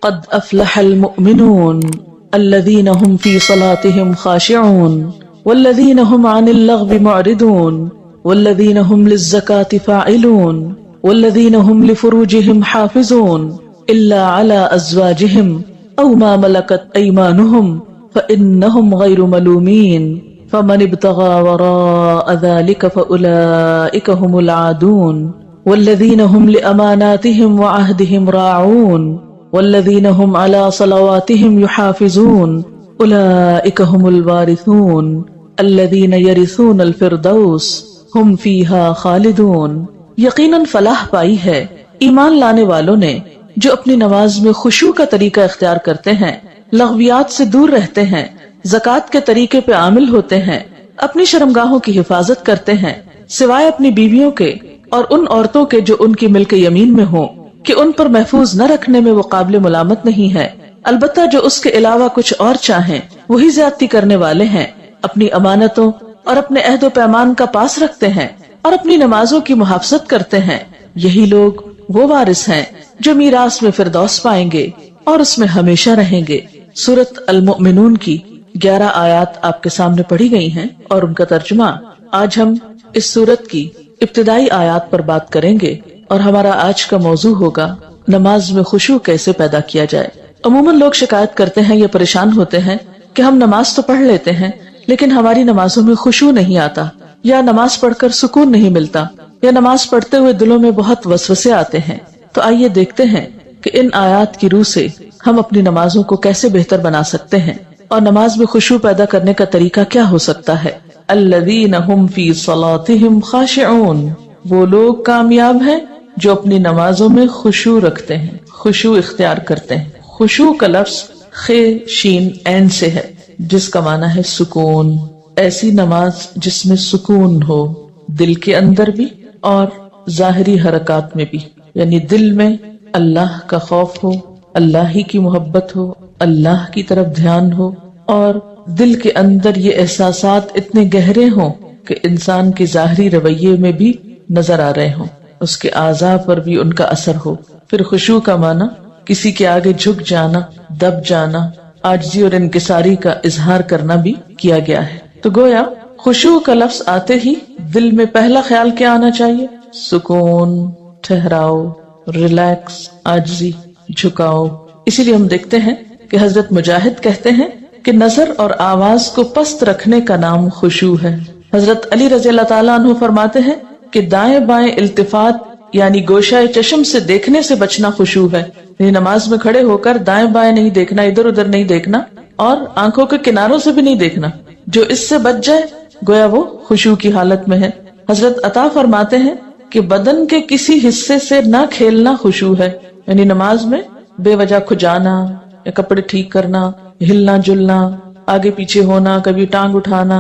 قد افلح المؤمنون الذين هم في صلاتهم خاشعون والذين هم عن اللغو معرضون والذين هم للزكاة فاعلون والذين هم لفروجهم حافظون إلا على أزواجهم أو ما ملكت أيمانهم فإنهم غير ملومين فمن ابتغى وراء ذلك فأولئك هم العادون والذين هم لأماناتهم وعهدهم راعون والذين هم على صلواتهم يحافظون أولئك هم الوارثون الذين يرثون الفردوس هم فيها خالدون۔ یقیناً فلاح پائی ہے ایمان لانے والوں نے جو اپنی نماز میں خشوع کا طریقہ اختیار کرتے ہیں، لغویات سے دور رہتے ہیں، زکوٰۃ کے طریقے پہ عامل ہوتے ہیں، اپنی شرمگاہوں کی حفاظت کرتے ہیں سوائے اپنی بیویوں کے اور ان عورتوں کے جو ان کی ملک یمین میں ہوں کہ ان پر محفوظ نہ رکھنے میں وہ قابل ملامت نہیں ہے، البتہ جو اس کے علاوہ کچھ اور چاہیں وہی زیادتی کرنے والے ہیں، اپنی امانتوں اور اپنے عہد و پیمان کا پاس رکھتے ہیں اور اپنی نمازوں کی محافظت کرتے ہیں، یہی لوگ وہ وارث ہیں جو میراث میں فردوس پائیں گے اور اس میں ہمیشہ رہیں گے۔ سورۃ المؤمنون کی 11 آیات آپ کے سامنے پڑھی گئی ہیں اور ان کا ترجمہ۔ آج ہم اس سورت کی ابتدائی آیات پر بات کریں گے اور ہمارا آج کا موضوع ہوگا نماز میں خشوع کیسے پیدا کیا جائے۔ عموماً لوگ شکایت کرتے ہیں یا پریشان ہوتے ہیں کہ ہم نماز تو پڑھ لیتے ہیں لیکن ہماری نمازوں میں خشوع نہیں آتا، یا نماز پڑھ کر سکون نہیں ملتا، یا نماز پڑھتے ہوئے دلوں میں بہت وسوسے آتے ہیں۔ تو آئیے دیکھتے ہیں کہ ان آیات کی روح سے ہم اپنی نمازوں کو کیسے بہتر بنا سکتے ہیں اور نماز میں خشوع پیدا کرنے کا طریقہ کیا ہو سکتا ہے۔ الذین هم فی صلاتهم خاشعون، وہ لوگ کامیاب ہیں جو اپنی نمازوں میں خشوع رکھتے ہیں، خشوع اختیار کرتے ہیں۔ خشوع کا لفظ خ شین عین سے ہے جس کا معنی ہے سکون، ایسی نماز جس میں سکون ہو، دل کے اندر بھی اور ظاہری حرکات میں بھی، یعنی دل میں اللہ کا خوف ہو، اللہ ہی کی محبت ہو، اللہ کی طرف دھیان ہو، اور دل کے اندر یہ احساسات اتنے گہرے ہوں کہ انسان کے ظاہری رویے میں بھی نظر آ رہے ہوں، اس کے اعضاء پر بھی ان کا اثر ہو۔ پھر خشوع کا معنی کسی کے آگے جھک جانا، دب جانا، عاجزی اور انکساری کا اظہار کرنا بھی کیا گیا ہے۔ تو گویا خشوع کا لفظ آتے ہی دل میں پہلا خیال کیا آنا چاہیے؟ سکون، ٹھہراؤ، ریلیکس، عاجزی، جھکاؤ۔ اسی لیے ہم دیکھتے ہیں کہ حضرت مجاہد کہتے ہیں کہ نظر اور آواز کو پست رکھنے کا نام خشوع ہے۔ حضرت علی رضی اللہ تعالیٰ عنہ فرماتے ہیں کہ دائیں بائیں التفات یعنی گوشہ چشم سے دیکھنے سے بچنا خشوع ہے، یعنی نماز میں کھڑے ہو کر دائیں بائیں نہیں دیکھنا، ادھر ادھر نہیں دیکھنا اور آنکھوں کے کناروں سے بھی نہیں دیکھنا۔ جو اس سے بچ جائے گویا وہ خشوع کی حالت میں ہے۔ حضرت عطا فرماتے ہیں کہ بدن کے کسی حصے سے نہ کھیلنا خشوع ہے، یعنی نماز میں بے وجہ کھجانا یا کپڑے ٹھیک کرنا، ہلنا جلنا، آگے پیچھے ہونا، کبھی ٹانگ اٹھانا،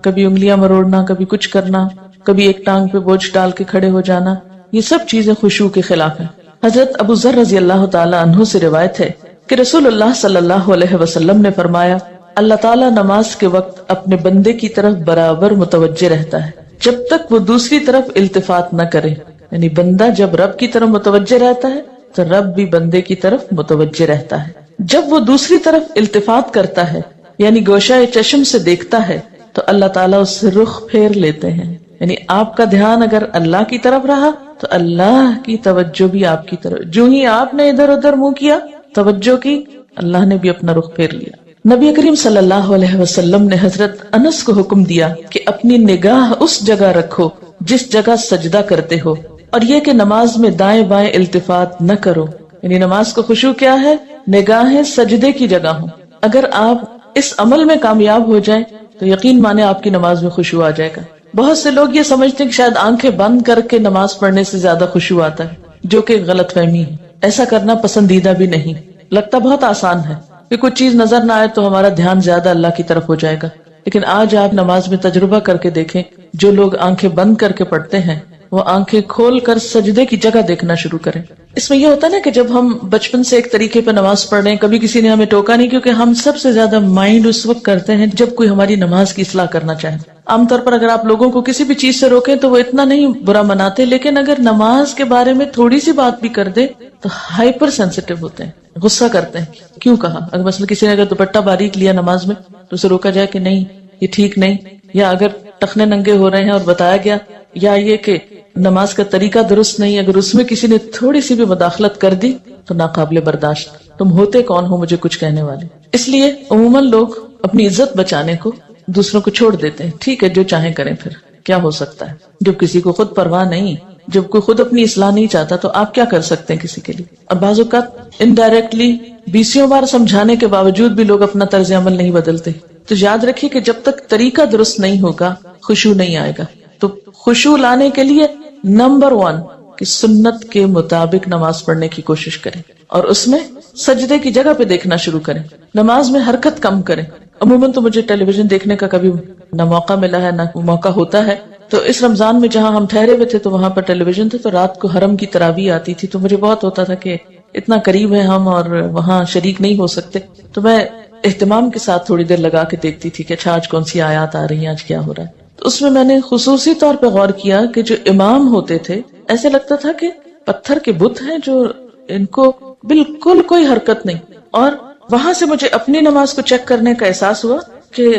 کبھی انگلیاں مروڑنا، کبھی کچھ کرنا، کبھی ایک ٹانگ پہ بوجھ ڈال کے کھڑے ہو جانا، یہ سب چیزیں خشوع کے خلاف ہیں۔ حضرت ابو ذر رضی اللہ تعالی عنہ سے روایت ہے کہ رسول اللہ صلی اللہ علیہ وسلم نے فرمایا، اللہ تعالیٰ نماز کے وقت اپنے بندے کی طرف برابر متوجہ رہتا ہے جب تک وہ دوسری طرف التفات نہ کرے، یعنی بندہ جب رب کی طرف متوجہ رہتا ہے تو رب بھی بندے کی طرف متوجہ رہتا ہے۔ جب وہ دوسری طرف التفات کرتا ہے یعنی گوشہ چشم سے دیکھتا ہے تو اللہ تعالیٰ اس سے رخ پھیر لیتے ہیں، یعنی آپ کا دھیان اگر اللہ کی طرف رہا تو اللہ کی توجہ بھی آپ کی طرف، جو ہی آپ نے ادھر ادھر منہ کیا، توجہ کی، اللہ نے بھی اپنا رخ پھیر لیا۔ نبی کریم صلی اللہ علیہ وسلم نے حضرت انس کو حکم دیا کہ اپنی نگاہ اس جگہ رکھو جس جگہ سجدہ کرتے ہو، اور یہ کہ نماز میں دائیں بائیں التفات نہ کرو، یعنی نماز کو خشوع کیا ہے؟ نگاہیں سجدے کی جگہ ہوں۔ اگر آپ اس عمل میں کامیاب ہو جائیں تو یقین مانے آپ کی نماز میں خشوع آ جائے گا۔ بہت سے لوگ یہ سمجھتے ہیں کہ شاید آنکھیں بند کر کے نماز پڑھنے سے زیادہ خشوع آتا ہے، جو کہ غلط فہمی ہے۔ ایسا کرنا پسندیدہ بھی نہیں، لگتا بہت آسان ہے کہ کچھ چیز نظر نہ آئے تو ہمارا دھیان زیادہ اللہ کی طرف ہو جائے گا، لیکن آج آپ نماز میں تجربہ کر کے دیکھیں، جو لوگ آنکھیں بند کر کے پڑھتے ہیں وہ آنکھیں کھول کر سجدے کی جگہ دیکھنا شروع کریں. اس میں یہ ہوتا ہے نا کہ جب ہم بچپن سے ایک طریقے پہ نماز پڑھ رہے ہیں, کبھی کسی نے ہمیں ٹوکا نہیں, کیونکہ ہم سب سے زیادہ مائنڈ اس وقت کرتے ہیں جب کوئی ہماری نماز کی اصلاح کرنا چاہے. عام طور پر اگر آپ لوگوں کو کسی بھی چیز سے روکیں تو وہ اتنا نہیں برا مناتے, لیکن اگر نماز کے بارے میں تھوڑی سی بات بھی کر دے تو ہائپر سینسیٹیو ہوتے ہیں, غصہ کرتے ہیں. کیوں کہا؟ اگر مثلا کسی نے اگر دوپٹہ باریک لیا نماز میں تو اسے روکا جائے کہ نہیں یہ ٹھیک نہیں, یا اگر ٹخنے ننگے ہو رہے ہیں اور بتایا گیا, یا یہ کہ نماز کا طریقہ درست نہیں, اگر اس میں کسی نے تھوڑی سی بھی مداخلت کر دی تو ناقابل برداشت. تم ہوتے کون ہو مجھے کچھ کہنے والے؟ اس لیے عموماً لوگ اپنی عزت بچانے کو دوسروں کو چھوڑ دیتے ہیں. ٹھیک ہے جو چاہیں کریں, پھر کیا ہو سکتا ہے. جب کسی کو خود پرواہ نہیں, جب کوئی خود اپنی اصلاح نہیں چاہتا تو آپ کیا کر سکتے ہیں کسی کے لیے. اور بعض اوقات انڈائریکٹلی 20 بار سمجھانے کے باوجود بھی لوگ اپنا طرز عمل نہیں بدلتے. تو یاد رکھیے کہ جب تک طریقہ درست نہیں ہوگا خشوع نہیں آئے گا. تو خشوع لانے کے لیے نمبر 1 کہ سنت کے مطابق نماز پڑھنے کی کوشش کریں, اور اس میں سجدے کی جگہ پہ دیکھنا شروع کریں. نماز میں حرکت کم کریں. عموماً تو مجھے ٹیلی ویژن دیکھنے کا کبھی نہ موقع ملا ہے نہ موقع ہوتا ہے. تو اس رمضان میں جہاں ہم ٹھہرے ہوئے تھے تو وہاں پر ٹیلی ویژن تھے, تو رات کو حرم کی تراویح آتی تھی, تو مجھے بہت ہوتا تھا کہ اتنا قریب ہے ہم اور وہاں شریک نہیں ہو سکتے. تو میں اہتمام کے ساتھ تھوڑی دیر لگا کے دیکھتی تھی کہ اچھا آج کون سی آیات آ رہی ہیں, آج کیا ہو رہا ہے. تو اس میں میں نے خصوصی طور پہ غور کیا کہ جو امام ہوتے تھے ایسے لگتا تھا کہ پتھر کے بت ہیں جو ان کو بالکل کوئی حرکت نہیں. اور وہاں سے مجھے اپنی نماز کو چیک کرنے کا احساس ہوا کہ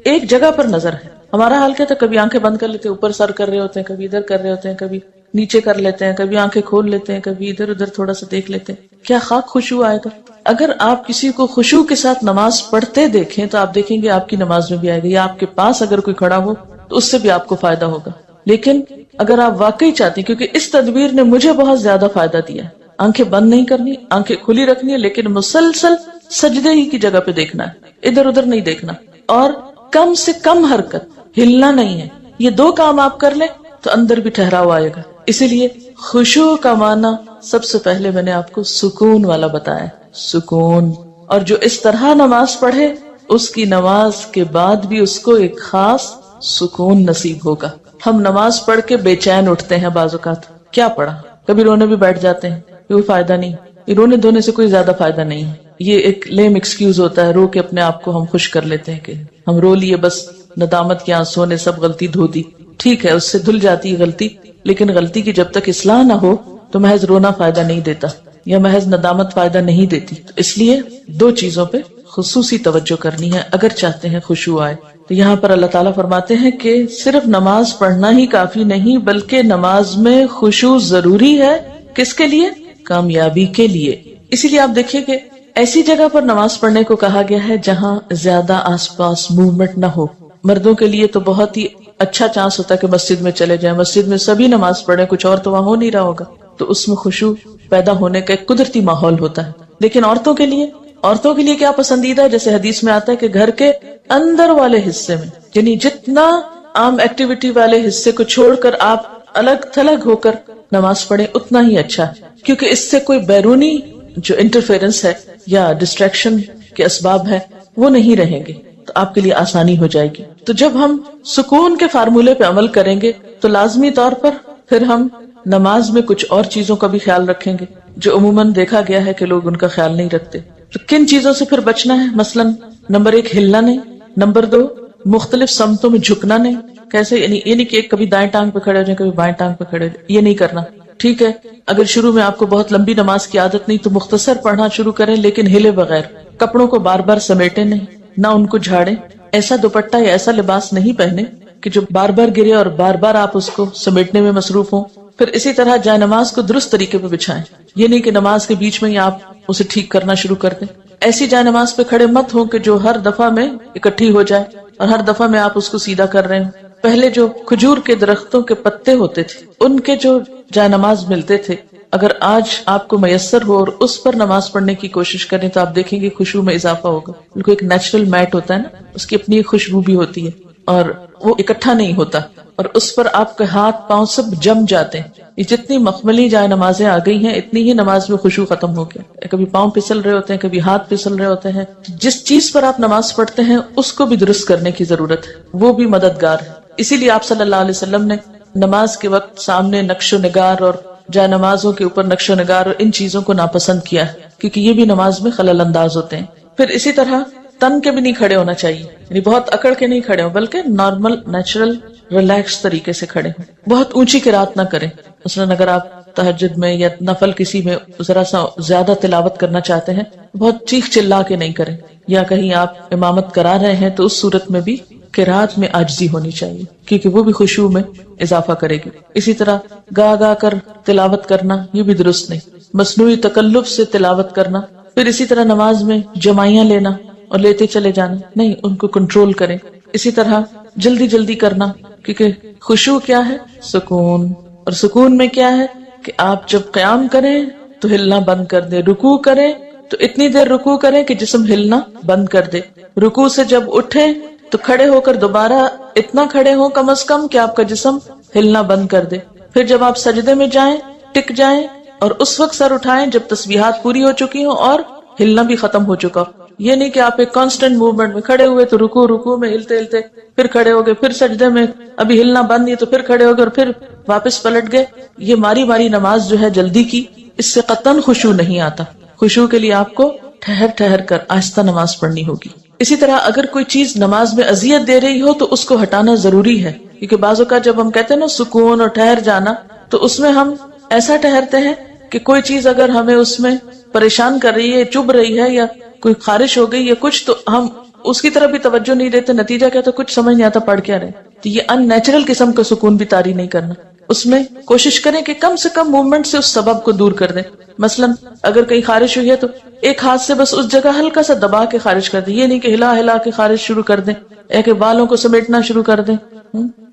ایک جگہ پر نظر ہے. ہمارا حال کیا تھا, کبھی آنکھیں بند کر لیتے ہیں, اوپر سر کر رہے ہوتے ہیں, کبھی ادھر کر رہے ہوتے ہیں, کبھی نیچے کر لیتے ہیں, کبھی آنکھیں کھول لیتے ہیں, کبھی ادھر ادھر تھوڑا سا دیکھ لیتے ہیں. کیا خاک خشوع آئے گا؟ اگر آپ کسی کو خشوع کے ساتھ نماز پڑھتے دیکھیں تو آپ دیکھیں گے آپ کی نماز میں بھی آئے گا, یا آپ کے پاس اگر کوئی کھڑا ہو تو اس سے بھی آپ کو فائدہ ہوگا. لیکن اگر آپ واقعی چاہتی ہیں, کیونکہ اس تدبیر نے مجھے بہت زیادہ فائدہ دیا ہے, آنکھیں بند نہیں کرنی, آنکھیں کھلی رکھنی ہے, لیکن مسلسل سجدے ہی کی جگہ پہ دیکھنا ہے, ادھر ادھر نہیں دیکھنا, اور کم سے کم حرکت, ہلنا نہیں ہے. یہ 2 کام آپ کر لیں تو اندر بھی ٹھہراؤ آئے گا. اسی لیے خشوع کا معنی سب سے پہلے میں نے آپ کو سکون والا بتایا, سکون. اور جو اس طرح نماز پڑھے اس کی نماز کے بعد بھی اس کو ایک خاص سکون نصیب ہوگا. ہم نماز پڑھ کے بے چین اٹھتے ہیں بعض اوقات, کیا پڑھا, کبھی رونے بھی بیٹھ جاتے ہیں, کوئی فائدہ نہیں. یہ رونے دھونے سے کوئی زیادہ فائدہ نہیں ہے, یہ ایک لیم ایکسکیوز ہوتا ہے. رو کے اپنے آپ کو ہم خوش کر لیتے ہیں کہ ہم رو لیے, بس ندامت کے آنسوں نے سب غلطی دھو دی. ٹھیک ہے, اس سے دھل جاتی ہے غلطی, لیکن غلطی کی جب تک اصلاح نہ ہو تو محض رونا فائدہ نہیں دیتا, یا محض ندامت فائدہ نہیں دیتی. تو اس لیے 2 چیزوں پہ خصوصی توجہ کرنی ہے اگر چاہتے ہیں خشوع آئے. تو یہاں پر اللہ تعالیٰ فرماتے ہیں کہ صرف نماز پڑھنا ہی کافی نہیں, بلکہ نماز میں خشوع ضروری ہے. کس کے لیے؟ کامیابی کے لیے. اسی لیے آپ دیکھیے کہ ایسی جگہ پر نماز پڑھنے کو کہا گیا ہے جہاں زیادہ آس پاس موومنٹ نہ ہو. مردوں کے لیے تو بہت ہی اچھا چانس ہوتا ہے کہ مسجد میں چلے جائیں, مسجد میں سبھی نماز پڑھیں, کچھ اور تو وہاں ہو نہیں رہا ہوگا, تو اس میں خشوع پیدا ہونے کا ایک قدرتی ماحول ہوتا ہے. لیکن عورتوں کے لیے کیا پسندیدہ ہے؟ جیسے حدیث میں آتا ہے کہ گھر کے اندر والے حصے میں, یعنی جتنا عام ایکٹیویٹی والے حصے کو چھوڑ کر آپ الگ تھلگ ہو کر نماز پڑھیں اتنا ہی اچھا ہے, کیونکہ اس سے کوئی بیرونی جو انٹرفیرنس ہے یا ڈسٹریکشن کے اسباب ہے وہ نہیں رہیں گے, تو آپ کے لیے آسانی ہو جائے گی. تو جب ہم سکون کے فارمولے پہ عمل کریں گے تو لازمی طور پر پھر ہم نماز میں کچھ اور چیزوں کا بھی خیال رکھیں گے جو عموماً دیکھا گیا ہے کہ لوگ ان کا خیال نہیں رکھتے. تو کن چیزوں سے پھر بچنا ہے؟ مثلاً نمبر 1 ہلنا نہیں, نمبر 2 مختلف سمتوں میں جھکنا نہیں. کیسے؟ یعنی کہ کبھی دائیں ٹانگ پہ کھڑے ہو جائیں, کبھی بائیں ٹانگ پہ کھڑے ہو جائیں, یہ نہیں کرنا. ٹھیک ہے, اگر شروع میں آپ کو بہت لمبی نماز کی عادت نہیں تو مختصر پڑھنا شروع کریں, لیکن ہلے بغیر. کپڑوں کو بار بار سمیٹے نہیں, نہ ان کو جھاڑیں. ایسا دوپٹہ یا ایسا لباس نہیں پہنے کہ جو بار بار گرے اور بار بار آپ اس کو سمیٹنے میں مصروف ہوں. پھر اسی طرح جائے نماز کو درست طریقے پہ بچھائیں, یہ نہیں کہ نماز کے بیچ میں ہی آپ اسے ٹھیک کرنا شروع کر دیں. ایسی جائے نماز پہ کھڑے مت ہو کہ جو ہر دفعہ میں اکٹھی ہو جائے اور ہر دفعہ میں آپ اس کو سیدھا کر رہے ہوں. پہلے جو کھجور کے درختوں کے پتے ہوتے تھے ان کے جو جائے نماز ملتے تھے, اگر آج آپ کو میسر ہو اور اس پر نماز پڑھنے کی کوشش کریں تو آپ دیکھیں گے خشوع میں اضافہ ہوگا. بالکل ایک نیچرل میٹ ہوتا ہے نا, اس کی اپنی خوشبو بھی ہوتی ہے اور وہ اکٹھا نہیں ہوتا, اور اس پر آپ کے ہاتھ پاؤں سب جم جاتے ہیں. یہ جتنی مخملی جائے نمازیں آ گئی ہیں اتنی ہی نماز میں خشوع ختم ہو گیا. کبھی پاؤں پھسل رہے ہوتے ہیں, کبھی ہاتھ پھسل رہے ہوتے ہیں. جس چیز پر آپ نماز پڑھتے ہیں اس کو بھی درست کرنے کی ضرورت ہے, وہ بھی مددگار ہے. اسی لیے آپ صلی اللہ علیہ وسلم نے نماز کے وقت سامنے نقش و نگار اور جا نمازوں کے اوپر نقش و نگار اور ان چیزوں کو ناپسند کیا ہے، کیونکہ یہ بھی نماز میں خلل انداز ہوتے ہیں۔ پھر اسی طرح تن کے بھی نہیں کھڑے ہونا چاہیے، یعنی بہت اکڑ کے نہیں کھڑے ہوں، بلکہ نارمل نیچرل ریلیکس طریقے سے کھڑے ہوں۔ بہت اونچی قرات نہ کریں، مثلاً اگر آپ تہجد میں یا نفل کسی میں ذرا سا زیادہ تلاوت کرنا چاہتے ہیں، بہت چیخ چلا کے نہیں کریں، یا کہیں آپ امامت کرا رہے ہیں تو اس صورت میں بھی قرات میں عاجزی ہونی چاہیے، کیونکہ وہ بھی خشوع میں اضافہ کرے گی۔ اسی طرح گا گا کر تلاوت کرنا یہ بھی درست نہیں، مصنوعی تکلف سے تلاوت کرنا۔ پھر اسی طرح نماز میں جمائیاں لینا اور لیتے چلے جانا نہیں، ان کو کنٹرول کریں۔ اسی طرح جلدی جلدی کرنا، کیونکہ خشوع کیا ہے؟ سکون، اور سکون میں کیا ہے کہ آپ جب قیام کریں تو ہلنا بند کر دیں، رکوع کریں تو اتنی دیر رکوع کریں کہ جسم ہلنا بند کر دے، رکوع سے جب اٹھیں تو کھڑے ہو کر دوبارہ اتنا کھڑے ہوں کم از کم کہ آپ کا جسم ہلنا بند کر دے۔ پھر جب آپ سجدے میں جائیں ٹک جائیں اور اس وقت سر اٹھائیں جب تسبیحات پوری ہو چکی ہوں اور ہلنا بھی ختم ہو چکا ہو۔ یہ نہیں کہ آپ ایک کانسٹنٹ موومنٹ میں کھڑے ہوئے تو رکوع میں ہلتے ہلتے پھر کھڑے ہو گئے، پھر سجدے میں ابھی ہلنا بند نہیں تو پھر کھڑے ہو گئے اور پھر واپس پلٹ گئے۔ یہ ماری ماری نماز جو ہے جلدی کی، اس سے قطعاً خشوع نہیں آتا۔ خشوع کے لیے آپ کو ٹھہر ٹھہر کر آہستہ نماز پڑھنی ہوگی۔ اسی طرح اگر کوئی چیز نماز میں اذیت دے رہی ہو تو اس کو ہٹانا ضروری ہے، کیونکہ بعض اوقات جب ہم کہتے ہیں نا سکون اور ٹھہر جانا، تو اس میں ہم ایسا ٹھہرتے ہیں کہ کوئی چیز اگر ہمیں اس میں پریشان کر رہی ہے، چبھ رہی ہے، یا کوئی خارش ہو گئی یا کچھ، تو ہم اس کی طرف بھی توجہ نہیں دیتے، نتیجہ کیا تو کچھ سمجھ نہیں آتا پڑھ کیا رہے۔ تو یہ ان نیچرل قسم کا سکون بھی طاری نہیں کرنا، اس میں کوشش کریں کہ کم سے کم موومنٹ سے اس سبب کو دور کر دیں۔ مثلا اگر کہیں خارش ہوئی ہے تو ایک ہاتھ سے بس اس جگہ ہلکا سا دبا کے خارش کر دیں، یہ نہیں کہ ہلا ہلا کے خارش شروع کر دیں، یا کہ بالوں کو سمیٹنا شروع کر دیں،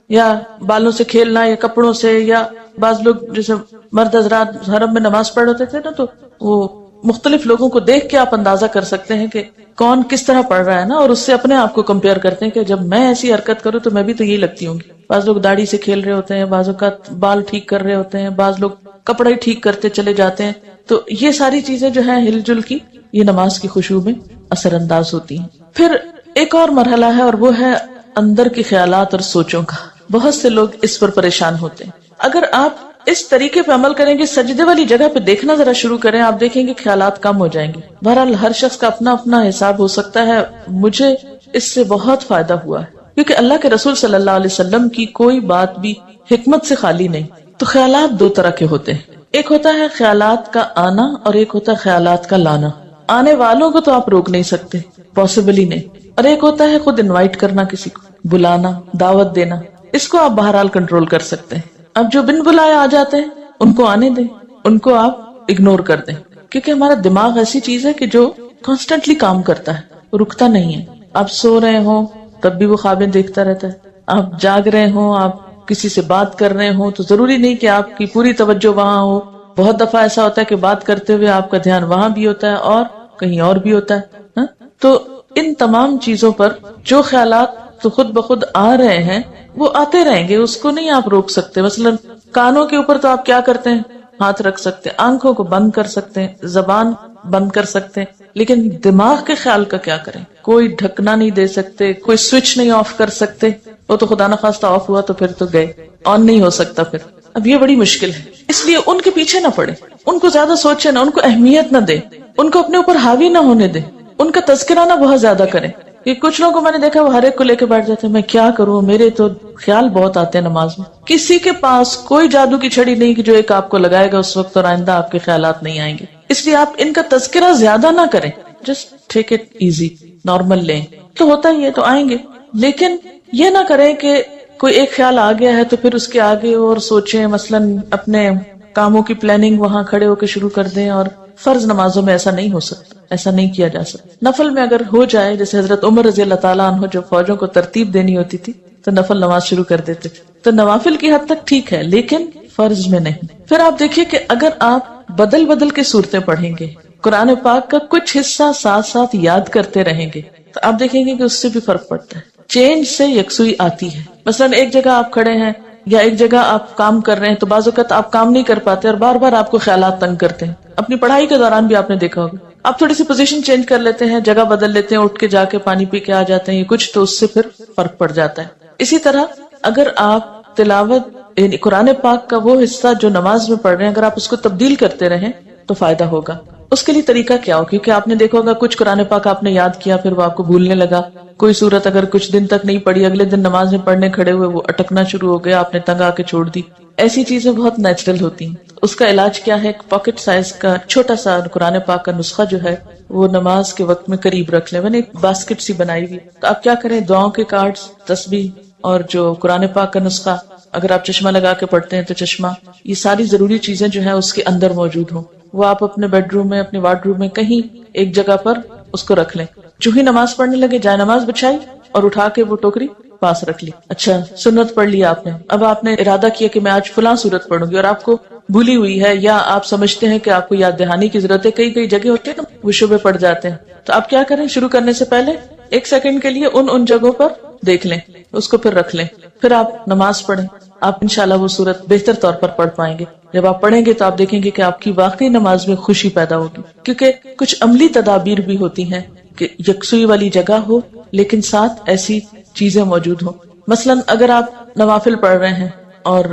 یا بالوں سے کھیلنا یا کپڑوں سے، یا بعض لوگ جیسے مرد حضرات حرم میں نماز پڑھ ہوتے تھے نا، تو وہ مختلف لوگوں کو دیکھ کے آپ اندازہ کر سکتے ہیں کہ کون کس طرح پڑھ رہا ہے نا، اور اس سے اپنے آپ کو کمپیئر کرتے ہیں کہ جب میں ایسی حرکت کروں تو میں بھی تو یہی لگتی ہوں گی۔ بعض لوگ داڑھی سے کھیل رہے ہوتے ہیں، بعض اوقات بال ٹھیک کر رہے ہوتے ہیں، بعض لوگ کپڑا ہی ٹھیک کرتے چلے جاتے ہیں۔ تو یہ ساری چیزیں جو ہیں ہل جل کی، یہ نماز کی خشوع میں اثر انداز ہوتی ہیں۔ پھر ایک اور مرحلہ ہے اور وہ ہے اندر کے خیالات اور سوچوں کا۔ بہت سے لوگ اس پر پریشان ہوتے ہیں۔ اگر آپ اس طریقے پہ عمل کریں گے، سجدے والی جگہ پہ دیکھنا ذرا شروع کریں، آپ دیکھیں گے خیالات کم ہو جائیں گے۔ بہرحال ہر شخص کا اپنا اپنا حساب ہو سکتا ہے، مجھے اس سے بہت فائدہ ہوا ہے، کیونکہ اللہ کے رسول صلی اللہ علیہ وسلم کی کوئی بات بھی حکمت سے خالی نہیں۔ تو خیالات دو طرح کے ہوتے ہیں، ایک ہوتا ہے خیالات کا آنا اور ایک ہوتا ہے خیالات کا لانا۔ آنے والوں کو تو آپ روک نہیں سکتے، پاسبل ہی نہیں، اور ایک ہوتا ہے خود انوائٹ کرنا، کسی کو بلانا، دعوت دینا، اس کو آپ بہرحال کنٹرول کر سکتے ہیں۔ اب جو بن بلائے آ جاتے ہیں ان کو آنے دیں، ان کو آپ اگنور کر دیں، کیونکہ ہمارا دماغ ایسی چیز ہے کہ جو کانسٹنٹلی کام کرتا ہے، رکتا نہیں ہے۔ آپ سو رہے ہوں تب بھی وہ خوابیں دیکھتا رہتا ہے، آپ جاگ رہے ہوں، آپ کسی سے بات کر رہے ہوں تو ضروری نہیں کہ آپ کی پوری توجہ وہاں ہو۔ بہت دفعہ ایسا ہوتا ہے کہ بات کرتے ہوئے آپ کا دھیان وہاں بھی ہوتا ہے اور کہیں اور بھی ہوتا ہے۔ تو ان تمام چیزوں پر جو خیالات تو خود بخود آ رہے ہیں وہ آتے رہیں گے، اس کو نہیں آپ روک سکتے۔ مثلا کانوں کے اوپر تو آپ کیا کرتے ہیں، ہاتھ رکھ سکتے ہیں، آنکھوں کو بند کر سکتے ہیں، زبان بند کر سکتے ہیں، لیکن دماغ کے خیال کا کیا کریں؟ کوئی ڈھکنا نہیں دے سکتے، کوئی سوئچ نہیں آف کر سکتے، وہ تو خدا نخواستہ آف ہوا تو پھر تو گئے، آن نہیں ہو سکتا پھر۔ اب یہ بڑی مشکل ہے، اس لیے ان کے پیچھے نہ پڑے، ان کو زیادہ سوچے نہ، ان کو اہمیت نہ دے، ان کو اپنے اوپر حاوی نہ ہونے دے، ان کا تذکرہ نہ بہت زیادہ کریں۔ کہ کچھ لوگوں کو میں نے دیکھا وہ ہر ایک کو لے کے بیٹھ جاتے ہیں، میں کیا کروں، میرے تو خیال بہت آتے ہیں نماز میں۔ کسی کے پاس کوئی جادو کی چھڑی نہیں کہ جو ایک آپ کو لگائے گا اس وقت اور آئندہ آپ کے خیالات نہیں آئیں گے، اس لیے آپ ان کا تذکرہ زیادہ نہ کریں، just take it easy, normal لیں، تو ہوتا ہی ہے تو آئیں گے، لیکن یہ نہ کریں کہ کوئی ایک خیال آ گیا ہے تو پھر اس کے آگے اور سوچیں، مثلاً اپنے کاموں کی پلاننگ وہاں کھڑے ہو کے شروع کر دیں، اور فرض نمازوں میں ایسا نہیں ہو سکتا، ایسا نہیں کیا جا سکتا۔ نفل میں اگر ہو جائے، جیسے حضرت عمر رضی اللہ تعالیٰ عنہ جو فوجوں کو ترتیب دینی ہوتی تھی تو نفل نماز شروع کر دیتے تھے، تو نوافل کی حد تک ٹھیک ہے لیکن فرض میں نہیں۔ پھر آپ دیکھیے کہ اگر آپ بدل بدل کے صورتیں پڑھیں گے، قرآن پاک کا کچھ حصہ ساتھ ساتھ یاد کرتے رہیں گے، تو آپ دیکھیں گے کہ اس سے بھی فرق پڑتا ہے، چینج سے یکسوئی آتی ہے۔ مثلاً ایک جگہ آپ کھڑے ہیں یا ایک جگہ آپ کام کر رہے ہیں تو بعض اوقات آپ کام نہیں کر پاتے اور بار بار آپ کو خیالات تنگ کرتے ہیں۔ اپنی پڑھائی کے دوران بھی آپ نے دیکھا ہوگا، آپ تھوڑی سی پوزیشن چینج کر لیتے ہیں، جگہ بدل لیتے ہیں، اٹھ کے جا کے پانی پی کے آ جاتے ہیں، یہ کچھ تو اس سے پھر فرق پڑ جاتا ہے۔ اسی طرح اگر آپ تلاوت یعنی قرآن پاک کا وہ حصہ جو نماز میں پڑھ رہے ہیں اگر آپ اس کو تبدیل کرتے رہیں تو فائدہ ہوگا. اس کے لیے طریقہ کیا ہو؟ کیونکہ آپ نے دیکھا ہوگا کچھ قرآن پاک آپ نے یاد کیا پھر وہ آپ کو بھولنے لگا. کوئی سورت اگر کچھ دن تک نہیں پڑھی، اگلے دن نماز میں پڑھنے کھڑے ہوئے وہ اٹکنا شروع ہو گیا، آپ نے تنگ آ کے چھوڑ دی. ایسی چیزیں بہت نیچرل ہوتی ہیں. اس کا علاج کیا ہے؟ ایک پاکٹ سائز کا چھوٹا سا قرآن پاک کا نسخہ جو ہے وہ نماز کے وقت میں قریب رکھ لیں. میں نے ایک باسکٹ سی بنائی ہوئی، تو آپ کیا کریں، دعاؤں کے کارڈز، تسبیح اور جو قرآن پاک کا نسخہ، اگر آپ چشمہ لگا کے پڑھتے ہیں تو چشمہ، یہ ساری ضروری چیزیں جو ہیں اس کے اندر موجود ہوں. وہ آپ اپنے بیڈ روم میں، اپنے وارڈ روم میں کہیں ایک جگہ پر اس کو رکھ لیں. جو ہی نماز پڑھنے لگے جائے نماز بچھائی اور اٹھا کے وہ ٹوکری پاس رکھ لی. اچھا سنت پڑھ لی آپ نے، اب آپ نے ارادہ کیا کہ میں آج فلاں سورت پڑھوں گی اور آپ کو بھولی ہوئی ہے یا آپ سمجھتے ہیں کہ آپ کو یاد دہانی کی ضرورت ہے. کئی کئی جگہ ہوتے ہیں نا وہ شبے پڑ جاتے ہیں، تو آپ کیا کریں، شروع کرنے سے پہلے 1 سیکنڈ کے لیے ان جگہوں پر دیکھ لیں، اس کو پھر رکھ لیں، پھر آپ نماز پڑھیں. آپ انشاءاللہ وہ سورت بہتر طور پر پڑھ پائیں گے. جب آپ پڑھیں گے تو آپ دیکھیں گے کہ آپ کی واقعی نماز میں خوشی پیدا ہوگی. کیونکہ کچھ عملی تدابیر بھی ہوتی ہیں کہ یکسوئی والی جگہ ہو لیکن ساتھ ایسی چیزیں موجود ہوں. مثلا اگر آپ نوافل پڑھ رہے ہیں اور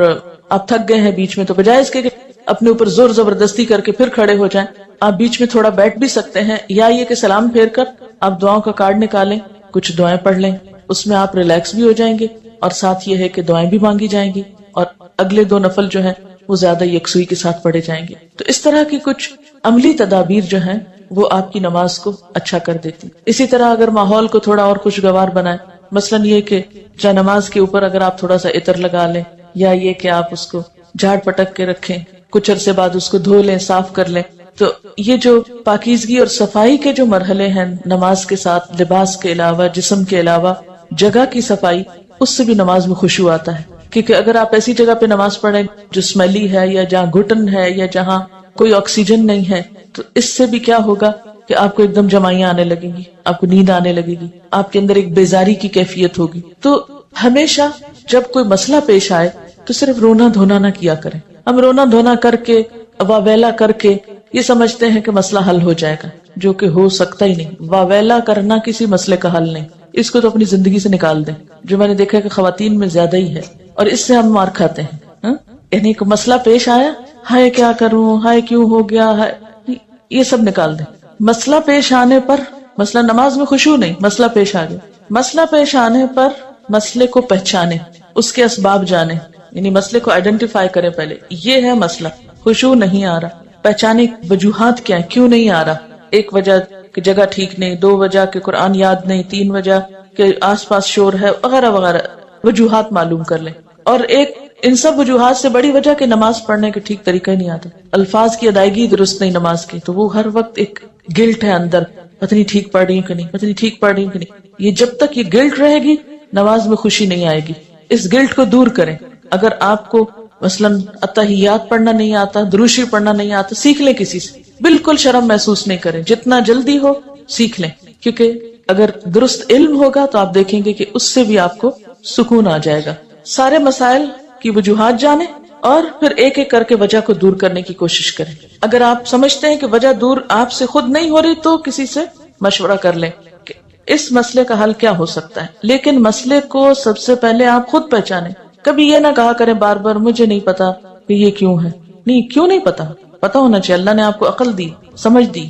آپ تھک گئے ہیں بیچ میں، تو بجائے اس کے کہ اپنے اوپر زور زبردستی کر کے پھر کھڑے ہو جائیں، آپ بیچ میں تھوڑا بیٹھ بھی سکتے ہیں، یا یہ کہ سلام پھیر کر آپ دعاؤں کا کارڈ نکالیں، کچھ دعائیں پڑھ لیں، اس میں آپ ریلیکس بھی ہو جائیں گے اور ساتھ یہ ہے کہ دعائیں بھی مانگی جائیں گی اور اگلے 2 نفل جو ہیں وہ زیادہ یکسوئی کے ساتھ پڑھے جائیں گے. تو اس طرح کی کچھ عملی تدابیر جو ہیں وہ آپ کی نماز کو اچھا کر دیتی. اسی طرح اگر ماحول کو تھوڑا اور خوشگوار بنائیں، مثلا یہ کہ جا نماز کے اوپر اگر آپ تھوڑا سا عطر لگا لیں، یا یہ کہ آپ اس کو جھاڑ پٹک کے رکھیں، کچھ عرصے بعد اس کو دھو لیں، صاف کر لیں. تو یہ جو پاکیزگی اور صفائی کے جو مرحلے ہیں نماز کے ساتھ، لباس کے علاوہ، جسم کے علاوہ جگہ کی صفائی، اس سے بھی نماز میں خشوع آتا ہے. کیونکہ اگر آپ ایسی جگہ پہ نماز پڑھیں جو اسمیلی ہے یا جہاں گھٹن ہے یا جہاں کوئی آکسیجن نہیں ہے، تو اس سے بھی کیا ہوگا کہ آپ کو ایک دم جمائیاں آنے لگیں گی، آپ کو نیند آنے لگے گی، آپ کے اندر ایک بیزاری کی کیفیت ہوگی. تو ہمیشہ جب کوئی مسئلہ پیش آئے تو صرف رونا دھونا نہ کیا کریں. ہم رونا دھونا کر کے، واویلا کر کے یہ سمجھتے ہیں کہ مسئلہ حل ہو جائے گا، جو کہ ہو سکتا ہی نہیں. واویلا کرنا کسی مسئلے کا حل نہیں، اس کو تو اپنی زندگی سے نکال دیں، جو میں نے دیکھا کہ خواتین میں زیادہ ہی ہے، اور اس سے ہم مار کھاتے ہیں. یعنی کہ مسئلہ پیش آیا، ہائے کیا کروں، ہائے کیوں ہو گیا، ہائے، یہ سب نکال دیں. مسئلہ پیش آنے پر، مسئلہ نماز میں خشوع نہیں، مسئلہ پیش آ گیا، مسئلہ پیش آنے پر مسئلے کو پہچانے، اس کے اسباب جانے، یعنی مسئلے کو آئیڈینٹیفائی کریں. پہلے یہ ہے مسئلہ، خشوع نہیں آ رہا، پہچانے وجوہات کیا ہیں، کیوں نہیں آ رہا. 1 وجہ کہ جگہ ٹھیک نہیں، 2 وجہ کہ قرآن یاد نہیں، 3 وجہ کہ آس پاس شور ہے، وغیرہ وغیرہ وجوہات معلوم کر لیں. اور ایک ان سب وجوہات سے بڑی وجہ کہ نماز پڑھنے کے ٹھیک طریقہ ہی نہیں آتا، الفاظ کی ادائیگی درست نہیں نماز کی، تو وہ ہر وقت ایک گلٹ ہے اندر، پتہ نہیں ٹھیک پڑھ رہی ہوں کہ نہیں، پتہ نہیں ٹھیک پڑھ رہی ہوں کہ نہیں. یہ جب تک یہ گلٹ رہے گی نماز میں خوشی نہیں آئے گی. اس گلٹ کو دور کریں. اگر آپ کو مثلاً اتحیات پڑھنا نہیں آتا، درود شریف پڑھنا نہیں آتا، سیکھ لیں کسی سے، بالکل شرم محسوس نہیں کریں، جتنا جلدی ہو سیکھ لیں. کیونکہ اگر درست علم ہوگا تو آپ دیکھیں گے کہ اس سے بھی آپ کو سکون آ جائے گا. سارے مسائل کی وجوہات جانیں اور پھر ایک ایک کر کے وجہ کو دور کرنے کی کوشش کریں. اگر آپ سمجھتے ہیں کہ وجہ دور آپ سے خود نہیں ہو رہی تو کسی سے مشورہ کر لیں کہ اس مسئلے کا حل کیا ہو سکتا ہے. لیکن مسئلے کو سب سے پہلے آپ خود پہچانیں. کبھی یہ نہ کہا کریں بار بار مجھے نہیں پتا کہ یہ کیوں ہے. نہیں، کیوں نہیں پتا، پتا ہونا چاہیے. اللہ نے آپ کو عقل دی، سمجھ دی،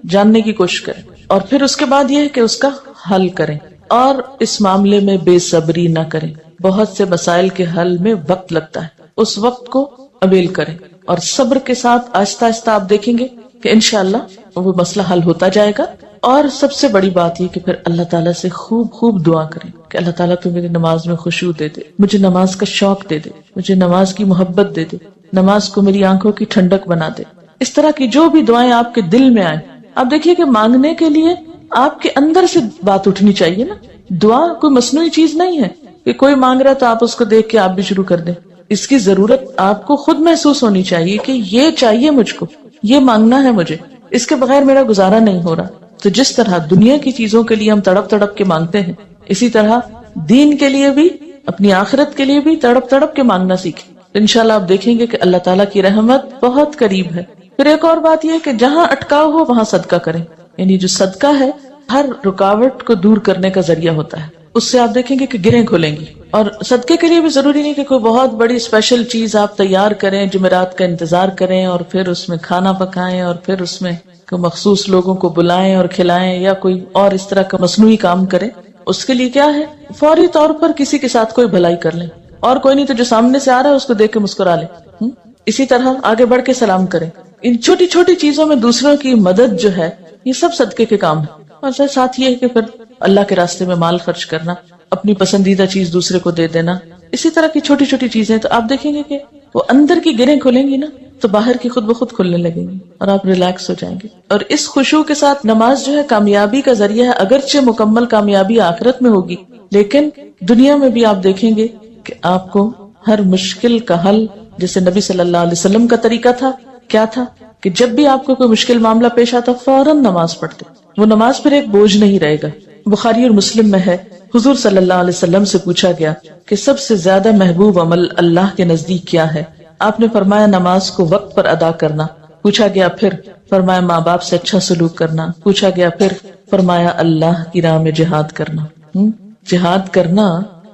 جاننے کی کوشش کریں. اور پھر اس کے بعد یہ ہے کہ اس کا حل کریں. اور اس معاملے میں بے صبری نہ کریں. بہت سے مسائل کے حل میں وقت لگتا ہے، اس وقت کو اویل کریں اور صبر کے ساتھ آہستہ آہستہ آپ دیکھیں گے کہ انشاءاللہ وہ مسئلہ حل ہوتا جائے گا. اور سب سے بڑی بات یہ کہ پھر اللہ تعالیٰ سے خوب خوب دعا کریں کہ اللہ تعالیٰ تو میری نماز میں خشوع دے دے، مجھے نماز کا شوق دے دے، مجھے نماز کی محبت دے دے، نماز کو میری آنکھوں کی ٹھنڈک بنا دے. اس طرح کی جو بھی دعائیں آپ کے دل میں آئیں، آپ دیکھیے کہ مانگنے کے لیے آپ کے اندر سے بات اٹھنی چاہیے نا. دعا کوئی مصنوعی چیز نہیں ہے کہ کوئی مانگ رہا تو آپ اس کو دیکھ کے آپ بھی شروع کر دیں. اس کی ضرورت آپ کو خود محسوس ہونی چاہیے کہ یہ چاہیے مجھ کو، یہ مانگنا ہے مجھے، اس کے بغیر میرا گزارا نہیں ہو رہا. تو جس طرح دنیا کی چیزوں کے لیے ہم تڑپ تڑپ کے مانگتے ہیں، اسی طرح دین کے لیے بھی، اپنی آخرت کے لیے بھی تڑپ تڑپ کے مانگنا سیکھیں. انشاءاللہ آپ دیکھیں گے کہ اللہ تعالیٰ کی رحمت بہت قریب ہے. پھر ایک اور بات یہ کہ جہاں اٹکاؤ ہو وہاں صدقہ کریں. یعنی جو صدقہ ہے ہر رکاوٹ کو دور کرنے کا ذریعہ ہوتا ہے. اس سے آپ دیکھیں گے کہ گرہیں کھلیں گی. اور صدقے کے لیے بھی ضروری نہیں کہ کوئی بہت بڑی اسپیشل چیز آپ تیار کریں، جمعرات کا انتظار کریں اور پھر اس میں کھانا پکائیں اور پھر اس میں کوئی مخصوص لوگوں کو بلائیں اور کھلائیں، یا کوئی اور اس طرح کا مصنوعی کام کریں. اس کے لیے کیا ہے، فوری طور پر کسی کے ساتھ کوئی بھلائی کر لیں، اور کوئی نہیں تو جو سامنے سے آ رہا ہے اس کو دیکھ کے مسکرا لیں. اسی طرح آگے بڑھ کے سلام کریں. ان چھوٹی چھوٹی چیزوں میں دوسروں کی مدد جو ہے یہ سب صدقے کے کام ہے. اور ساتھ یہ ہے کہ پھر اللہ کے راستے میں مال خرچ کرنا، اپنی پسندیدہ چیز دوسرے کو دے دینا، اسی طرح کی چھوٹی چھوٹی چیزیں. تو آپ دیکھیں گے کہ وہ اندر کی گریں کھلیں گی نا تو باہر کی خود بخود کھلنے لگیں گی اور آپ ریلیکس ہو جائیں گے. اور اس خشوع کے ساتھ نماز جو ہے کامیابی کا ذریعہ ہے. اگرچہ مکمل کامیابی آخرت میں ہوگی، لیکن دنیا میں بھی آپ دیکھیں گے کہ آپ کو ہر مشکل کا حل، جیسے نبی صلی اللہ علیہ وسلم کا طریقہ تھا، کیا تھا کہ جب بھی آپ کو کوئی مشکل معاملہ پیش آتا فوراً نماز پڑھتے. وہ نماز پھر ایک بوجھ نہیں رہے گا. بخاری اور مسلم میں ہے، حضور صلی اللہ علیہ وسلم سے پوچھا گیا کہ سب سے زیادہ محبوب عمل اللہ کے نزدیک کیا ہے؟ آپ نے فرمایا نماز کو وقت پر ادا کرنا. پوچھا گیا پھر؟ فرمایا ماں باپ سے اچھا سلوک کرنا. پوچھا گیا پھر؟ فرمایا اللہ کی راہ میں جہاد کرنا. جہاد کرنا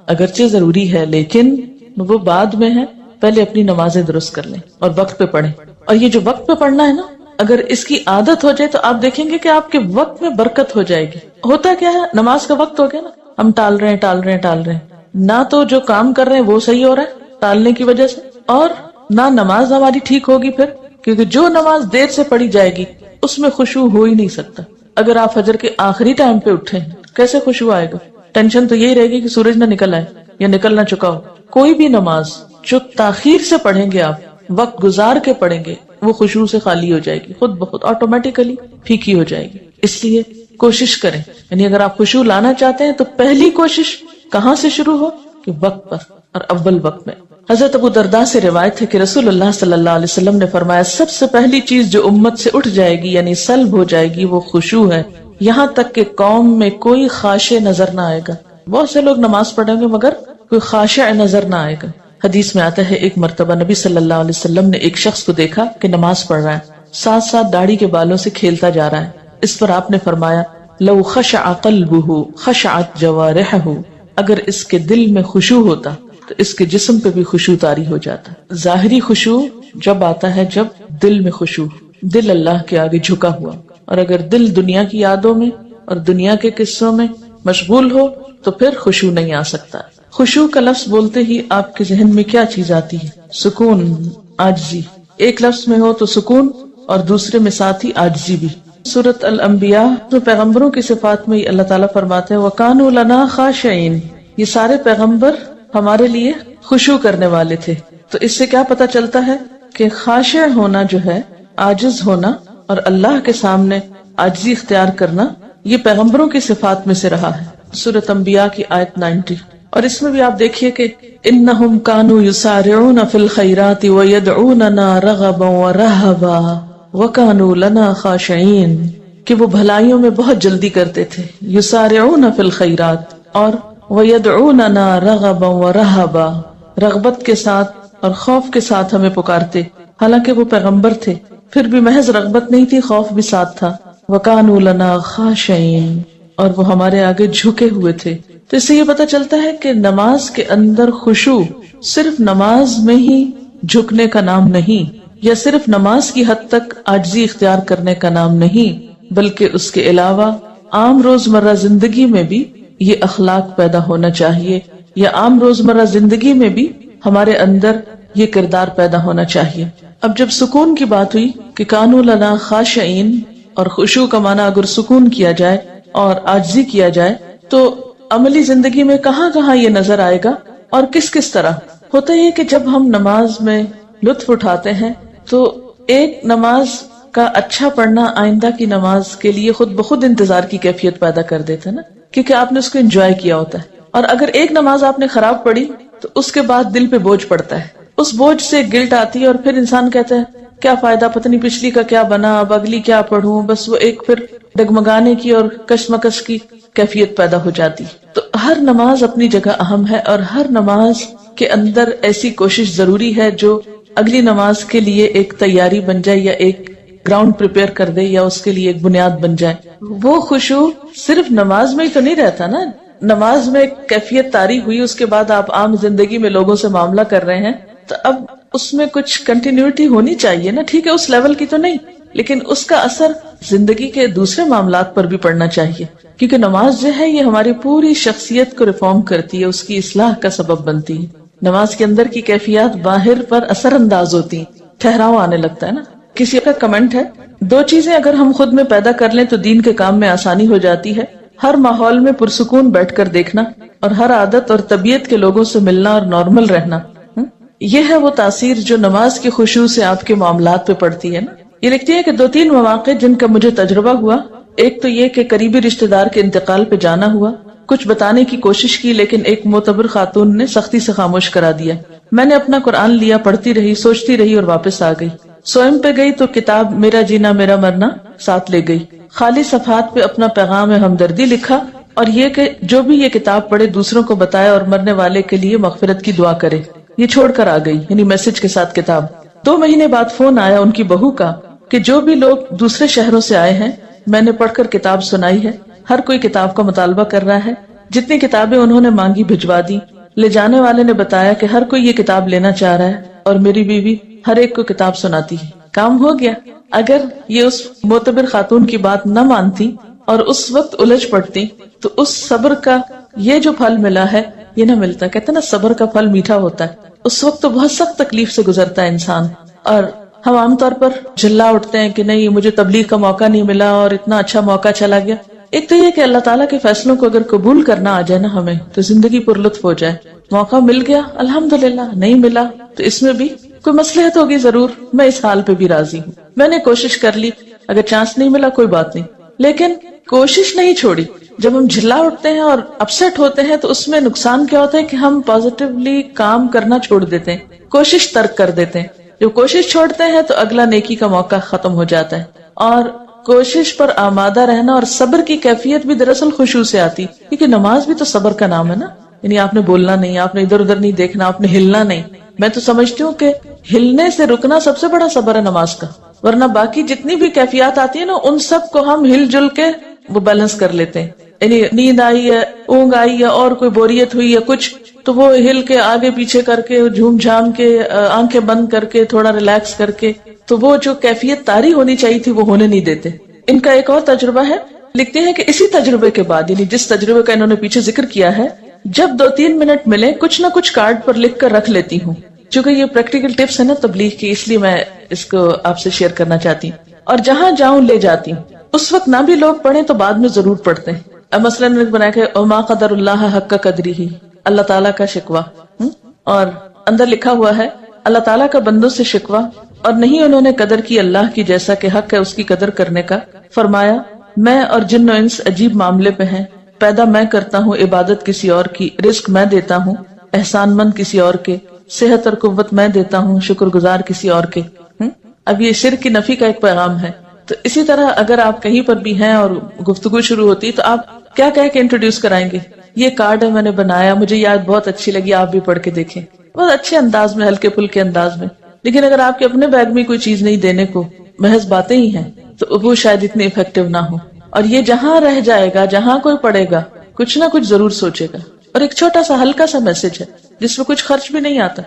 اگرچہ ضروری ہے لیکن وہ بعد میں ہے، پہلے اپنی نمازیں درست کر لیں اور وقت پہ پڑھیں. اور یہ جو وقت پہ پڑھنا ہے نا، اگر اس کی عادت ہو جائے تو آپ دیکھیں گے کہ آپ کے وقت میں برکت ہو جائے گی. ہوتا کیا ہے، نماز کا وقت ہو گیا نا، ہم ٹال رہے ہیں نہ تو جو کام کر رہے ہیں وہ صحیح ہو رہا ہے ٹالنے کی وجہ سے، اور نہ نماز ہماری ٹھیک ہوگی پھر، کیونکہ جو نماز دیر سے پڑھی جائے گی اس میں خشوع ہو ہی نہیں سکتا. اگر آپ فجر کے آخری ٹائم پہ اٹھے کیسے خشوع آئے گا؟ ٹینشن تو یہی رہے گی کہ سورج نہ نکل آئے یا نکل نہ چکا ہو. کوئی بھی نماز جو تاخیر سے پڑھیں گے، آپ وقت گزار کے پڑھیں گے، وہ خشوع سے خالی ہو جائے گی، خود بخود آٹومیٹیکلی پھیکی ہو جائے گی. اس لیے کوشش کریں، یعنی اگر آپ خشوع لانا چاہتے ہیں تو پہلی کوشش کہاں سے شروع ہو کہ وقت پر اور اول وقت میں. حضرت ابو درداء سے روایت ہے کہ رسول اللہ صلی اللہ علیہ وسلم نے فرمایا سب سے پہلی چیز جو امت سے اٹھ جائے گی یعنی سلب ہو جائے گی وہ خشوع ہے، یہاں تک کہ قوم میں کوئی خاشع نظر نہ آئے گا. بہت سے لوگ نماز پڑھیں گے مگر کوئی خاشع نظر نہ آئے گا. حدیث میں آتا ہے ایک مرتبہ نبی صلی اللہ علیہ وسلم نے ایک شخص کو دیکھا کہ نماز پڑھ رہا ہے، ساتھ ساتھ داڑھی کے بالوں سے کھیلتا جا رہا ہے. اس پر آپ نے فرمایا لو خشع قلبہ خشعت جوارحہ، اگر اس کے دل میں خشوع ہوتا تو اس کے جسم پہ بھی خشوع طاری ہو جاتا. ظاہری خشوع جب آتا ہے جب دل میں خشوع، دل اللہ کے آگے جھکا ہوا. اور اگر دل دنیا کی یادوں میں اور دنیا کے قصوں میں مشغول ہو تو پھر خشوع نہیں آ سکتا. خشوع کا لفظ بولتے ہی آپ کے ذہن میں کیا چیز آتی ہے؟ سکون، عاجزی. ایک لفظ میں ہو تو سکون اور دوسرے میں ساتھ ہی عاجزی بھی. سورۃ الانبیاء تو پیغمبروں کی صفات میں اللہ تعالیٰ فرماتے ہیں وَقَانُوا لَنَا خَاشِعِينَ، یہ سارے پیغمبر ہمارے لیے خشوع کرنے والے تھے. تو اس سے کیا پتا چلتا ہے کہ خاشع ہونا جو ہے، عاجز ہونا اور اللہ کے سامنے عاجزی اختیار کرنا، یہ پیغمبروں کی صفات میں سے رہا ہے. سورۃ انبیاء کی آیت 90. اور اس میں بھی آپ دیکھیے کہ انہم کانوا یسارعون فی الخیرات ویدعوننا رغبا ورہبا وکانوا لنا خاشعین، کہ وہ بھلائیوں میں بہت جلدی کرتے تھے، یسارعون فی الخیرات، اور ویدعوننا رغبا ورہبا، رغبت کے ساتھ اور خوف کے ساتھ ہمیں پکارتے. حالانکہ وہ پیغمبر تھے پھر بھی محض رغبت نہیں تھی، خوف بھی ساتھ تھا. وکانوا لنا خاشعین، اور وہ ہمارے آگے جھکے ہوئے تھے. تو اس سے یہ پتہ چلتا ہے کہ نماز کے اندر خشوع صرف نماز میں ہی جھکنے کا نام نہیں، یا صرف نماز کی حد تک عاجزی اختیار کرنے کا نام نہیں، بلکہ اس کے علاوہ عام روزمرہ زندگی میں بھی یہ اخلاق پیدا ہونا چاہیے، یا عام روزمرہ زندگی میں بھی ہمارے اندر یہ کردار پیدا ہونا چاہیے. اب جب سکون کی بات ہوئی کہ کانوا لنا خاشعین، اور خشوع کا معنی اگر سکون کیا جائے اور عاجزی کیا جائے تو عملی زندگی میں کہاں کہاں یہ نظر آئے گا اور کس کس طرح ہوتا ہے کہ جب ہم نماز میں لطف اٹھاتے ہیں تو ایک نماز کا اچھا پڑھنا آئندہ کی نماز کے لیے خود بخود انتظار کی کیفیت پیدا کر دیتا ہے نا، کیونکہ آپ نے اس کو انجوائے کیا ہوتا ہے. اور اگر ایک نماز آپ نے خراب پڑھی تو اس کے بعد دل پہ بوجھ پڑتا ہے، اس بوجھ سے گلٹ آتی ہے اور پھر انسان کہتا ہے کیا فائدہ، پتہ نہیں پچھلی کا کیا بنا، اب اگلی کیا پڑھوں. بس وہ ایک پھر ڈگمگانے کی اور کشمکش کی کیفیت پیدا ہو جاتی. تو ہر نماز اپنی جگہ اہم ہے، اور ہر نماز کے اندر ایسی کوشش ضروری ہے جو اگلی نماز کے لیے ایک تیاری بن جائے، یا ایک گراؤنڈ پریپیئر کر دے، یا اس کے لیے ایک بنیاد بن جائے. وہ خشوع صرف نماز میں ہی تو نہیں رہتا نا، نماز میں ایک کیفیت طاری ہوئی، اس کے بعد آپ عام زندگی میں لوگوں سے معاملہ کر رہے ہیں، تو اب اس میں کچھ کنٹینیوٹی ہونی چاہیے نا. ٹھیک ہے اس لیول کی تو نہیں، لیکن اس کا اثر زندگی کے دوسرے معاملات پر بھی پڑنا چاہیے، کیونکہ نماز جو ہے یہ ہماری پوری شخصیت کو ریفارم کرتی ہے، اس کی اصلاح کا سبب بنتی ہے. نماز کے اندر کی کیفیات باہر پر اثر انداز ہوتی ہیں، ٹھہراؤ آنے لگتا ہے نا. کسی کا کمنٹ ہے، 2 چیزیں اگر ہم خود میں پیدا کر لیں تو دین کے کام میں آسانی ہو جاتی ہے: ہر ماحول میں پرسکون بیٹھ کر دیکھنا، اور ہر عادت اور طبیعت کے لوگوں سے ملنا اور نارمل رہنا. یہ ہے وہ تاثیر جو نماز کی خشوع سے آپ کے معاملات پہ پڑتی ہے نا. یہ لکھتی ہے کہ 2-3 مواقع جن کا مجھے تجربہ ہوا. ایک تو یہ کہ قریبی رشتہ دار کے انتقال پہ جانا ہوا. کچھ بتانے کی کوشش کی لیکن ایک معتبر خاتون نے سختی سے خاموش کرا دیا. میں نے اپنا قرآن لیا، پڑھتی رہی، سوچتی رہی اور واپس آ گئی. سوئم پہ گئی تو کتاب میرا جینا میرا مرنا ساتھ لے گئی. خالی صفحات پہ اپنا پیغام ہمدردی لکھا اور یہ کہ جو بھی یہ کتاب پڑھے دوسروں کو بتائے اور مرنے والے کے لیے مغفرت کی دعا کرے. یہ چھوڑ کر آ گئی، یعنی میسج کے ساتھ کتاب. 2 مہینے بعد فون آیا ان کی بہو کا کہ جو بھی لوگ دوسرے شہروں سے آئے ہیں میں نے پڑھ کر کتاب سنائی ہے، ہر کوئی کتاب کا مطالبہ کر رہا ہے، جتنی کتابیں انہوں نے مانگی بھجوا دی. لے جانے والے نے بتایا کہ ہر کوئی یہ کتاب لینا چاہ رہا ہے اور میری بیوی ہر ایک کو کتاب سناتی ہے. کام ہو گیا. اگر یہ اس معتبر خاتون کی بات نہ مانتی اور اس وقت الجھ پڑتی تو اس صبر کا یہ جو پھل ملا ہے یہ نہ ملتا. کہتے نا صبر کا پھل میٹھا ہوتا ہے. اس وقت تو بہت سخت تکلیف سے گزرتا ہے انسان، اور ہم عام طور پر جھلا اٹھتے ہیں کہ نہیں مجھے تبلیغ کا موقع نہیں ملا اور اتنا اچھا موقع چلا گیا. ایک تو یہ کہ اللہ تعالیٰ کے فیصلوں کو اگر قبول کرنا آ جائے نا ہمیں تو زندگی پر لطف ہو جائے. موقع مل گیا الحمدللہ، نہیں ملا تو اس میں بھی کوئی مصلحت ہوگی ضرور. میں اس حال پہ بھی راضی ہوں. میں نے کوشش کر لی، اگر چانس نہیں ملا کوئی بات نہیں، لیکن کوشش نہیں چھوڑی. جب ہم جھلا اٹھتے ہیں اور اپسیٹ ہوتے ہیں تو اس میں نقصان کیا ہوتا ہے کہ ہم پازیٹیولی کام کرنا چھوڑ دیتے ہیں، کوشش ترک کر دیتے ہیں. جب کوشش چھوڑتے ہیں تو اگلا نیکی کا موقع ختم ہو جاتا ہے. اور کوشش پر آمادہ رہنا اور صبر کی کیفیت بھی دراصل خشوع سے آتی، کیونکہ نماز بھی تو صبر کا نام ہے نا. یعنی آپ نے بولنا نہیں، آپ نے ادھر ادھر نہیں دیکھنا، آپ نے ہلنا نہیں. میں تو سمجھتی ہوں کہ ہلنے سے رکنا سب سے بڑا صبر ہے نماز کا، ورنہ باقی جتنی بھی کیفیات آتی ہیں نا ان سب کو ہم ہل جل کے وہ بیلنس کر لیتے ہیں. یعنی نیند آئی ہے، اونگ آئی ہے اور کوئی بوریت ہوئی ہے کچھ، تو وہ ہل کے آگے پیچھے کر کے جھوم جھام کے آنکھیں بند کر کے تھوڑا ریلیکس کر کے تو وہ جو کیفیت طاری ہونی چاہیے تھی وہ ہونے نہیں دیتے. ان کا ایک اور تجربہ ہے، لکھتے ہیں کہ اسی تجربے کے بعد، یعنی جس تجربے کا انہوں نے پیچھے ذکر کیا ہے، جب 2-3 منٹ ملے کچھ نہ کچھ کارڈ پر لکھ کر رکھ لیتی ہوں. چونکہ یہ پریکٹیکل ٹپس ہے نا تبلیغ کی، اس لیے میں اس کو آپ سے شیئر کرنا چاہتی ہوں. اور جہاں جاؤں لے جاتی ہوں. اس وقت نہ بھی لوگ پڑھیں تو بعد میں ضرور پڑھتے ہیں. اب مثلا نے بنایا کہ وما قدر اللہ حق قدری ہی، اللہ تعالیٰ کا شکوہ، اور اندر لکھا ہوا ہے اللہ تعالیٰ کا بندوں سے شکوہ، اور نہیں انہوں نے قدر کی اللہ کی جیسا کہ حق ہے اس کی قدر کرنے کا. فرمایا میں اور جن و انس عجیب معاملے پہ ہیں. پیدا میں کرتا ہوں، عبادت کسی اور کی، رزق میں دیتا ہوں، احسان مند کسی اور کے، صحت اور قوت میں دیتا ہوں، شکر گزار کسی اور کے. اب یہ شرک کی نفی کا ایک پیغام ہے. تو اسی طرح اگر آپ کہیں پر بھی ہیں اور گفتگو شروع ہوتی تو آپ کیا کہہ کے انٹروڈیوس کرائیں گے؟ یہ کارڈ ہے میں نے بنایا، مجھے یاد بہت اچھی لگی، آپ بھی پڑھ کے دیکھیں. بہت اچھے انداز میں، ہلکے پھلکے انداز میں. لیکن اگر آپ کے اپنے بیگ میں کوئی چیز نہیں دینے کو، محض باتیں ہی ہیں، تو وہ شاید اتنی افیکٹو نہ ہو. اور یہ جہاں رہ جائے گا، جہاں کوئی پڑھے گا کچھ نہ کچھ ضرور سوچے گا. اور ایک چھوٹا سا ہلکا سا میسج ہے جس میں کچھ خرچ بھی نہیں آتا.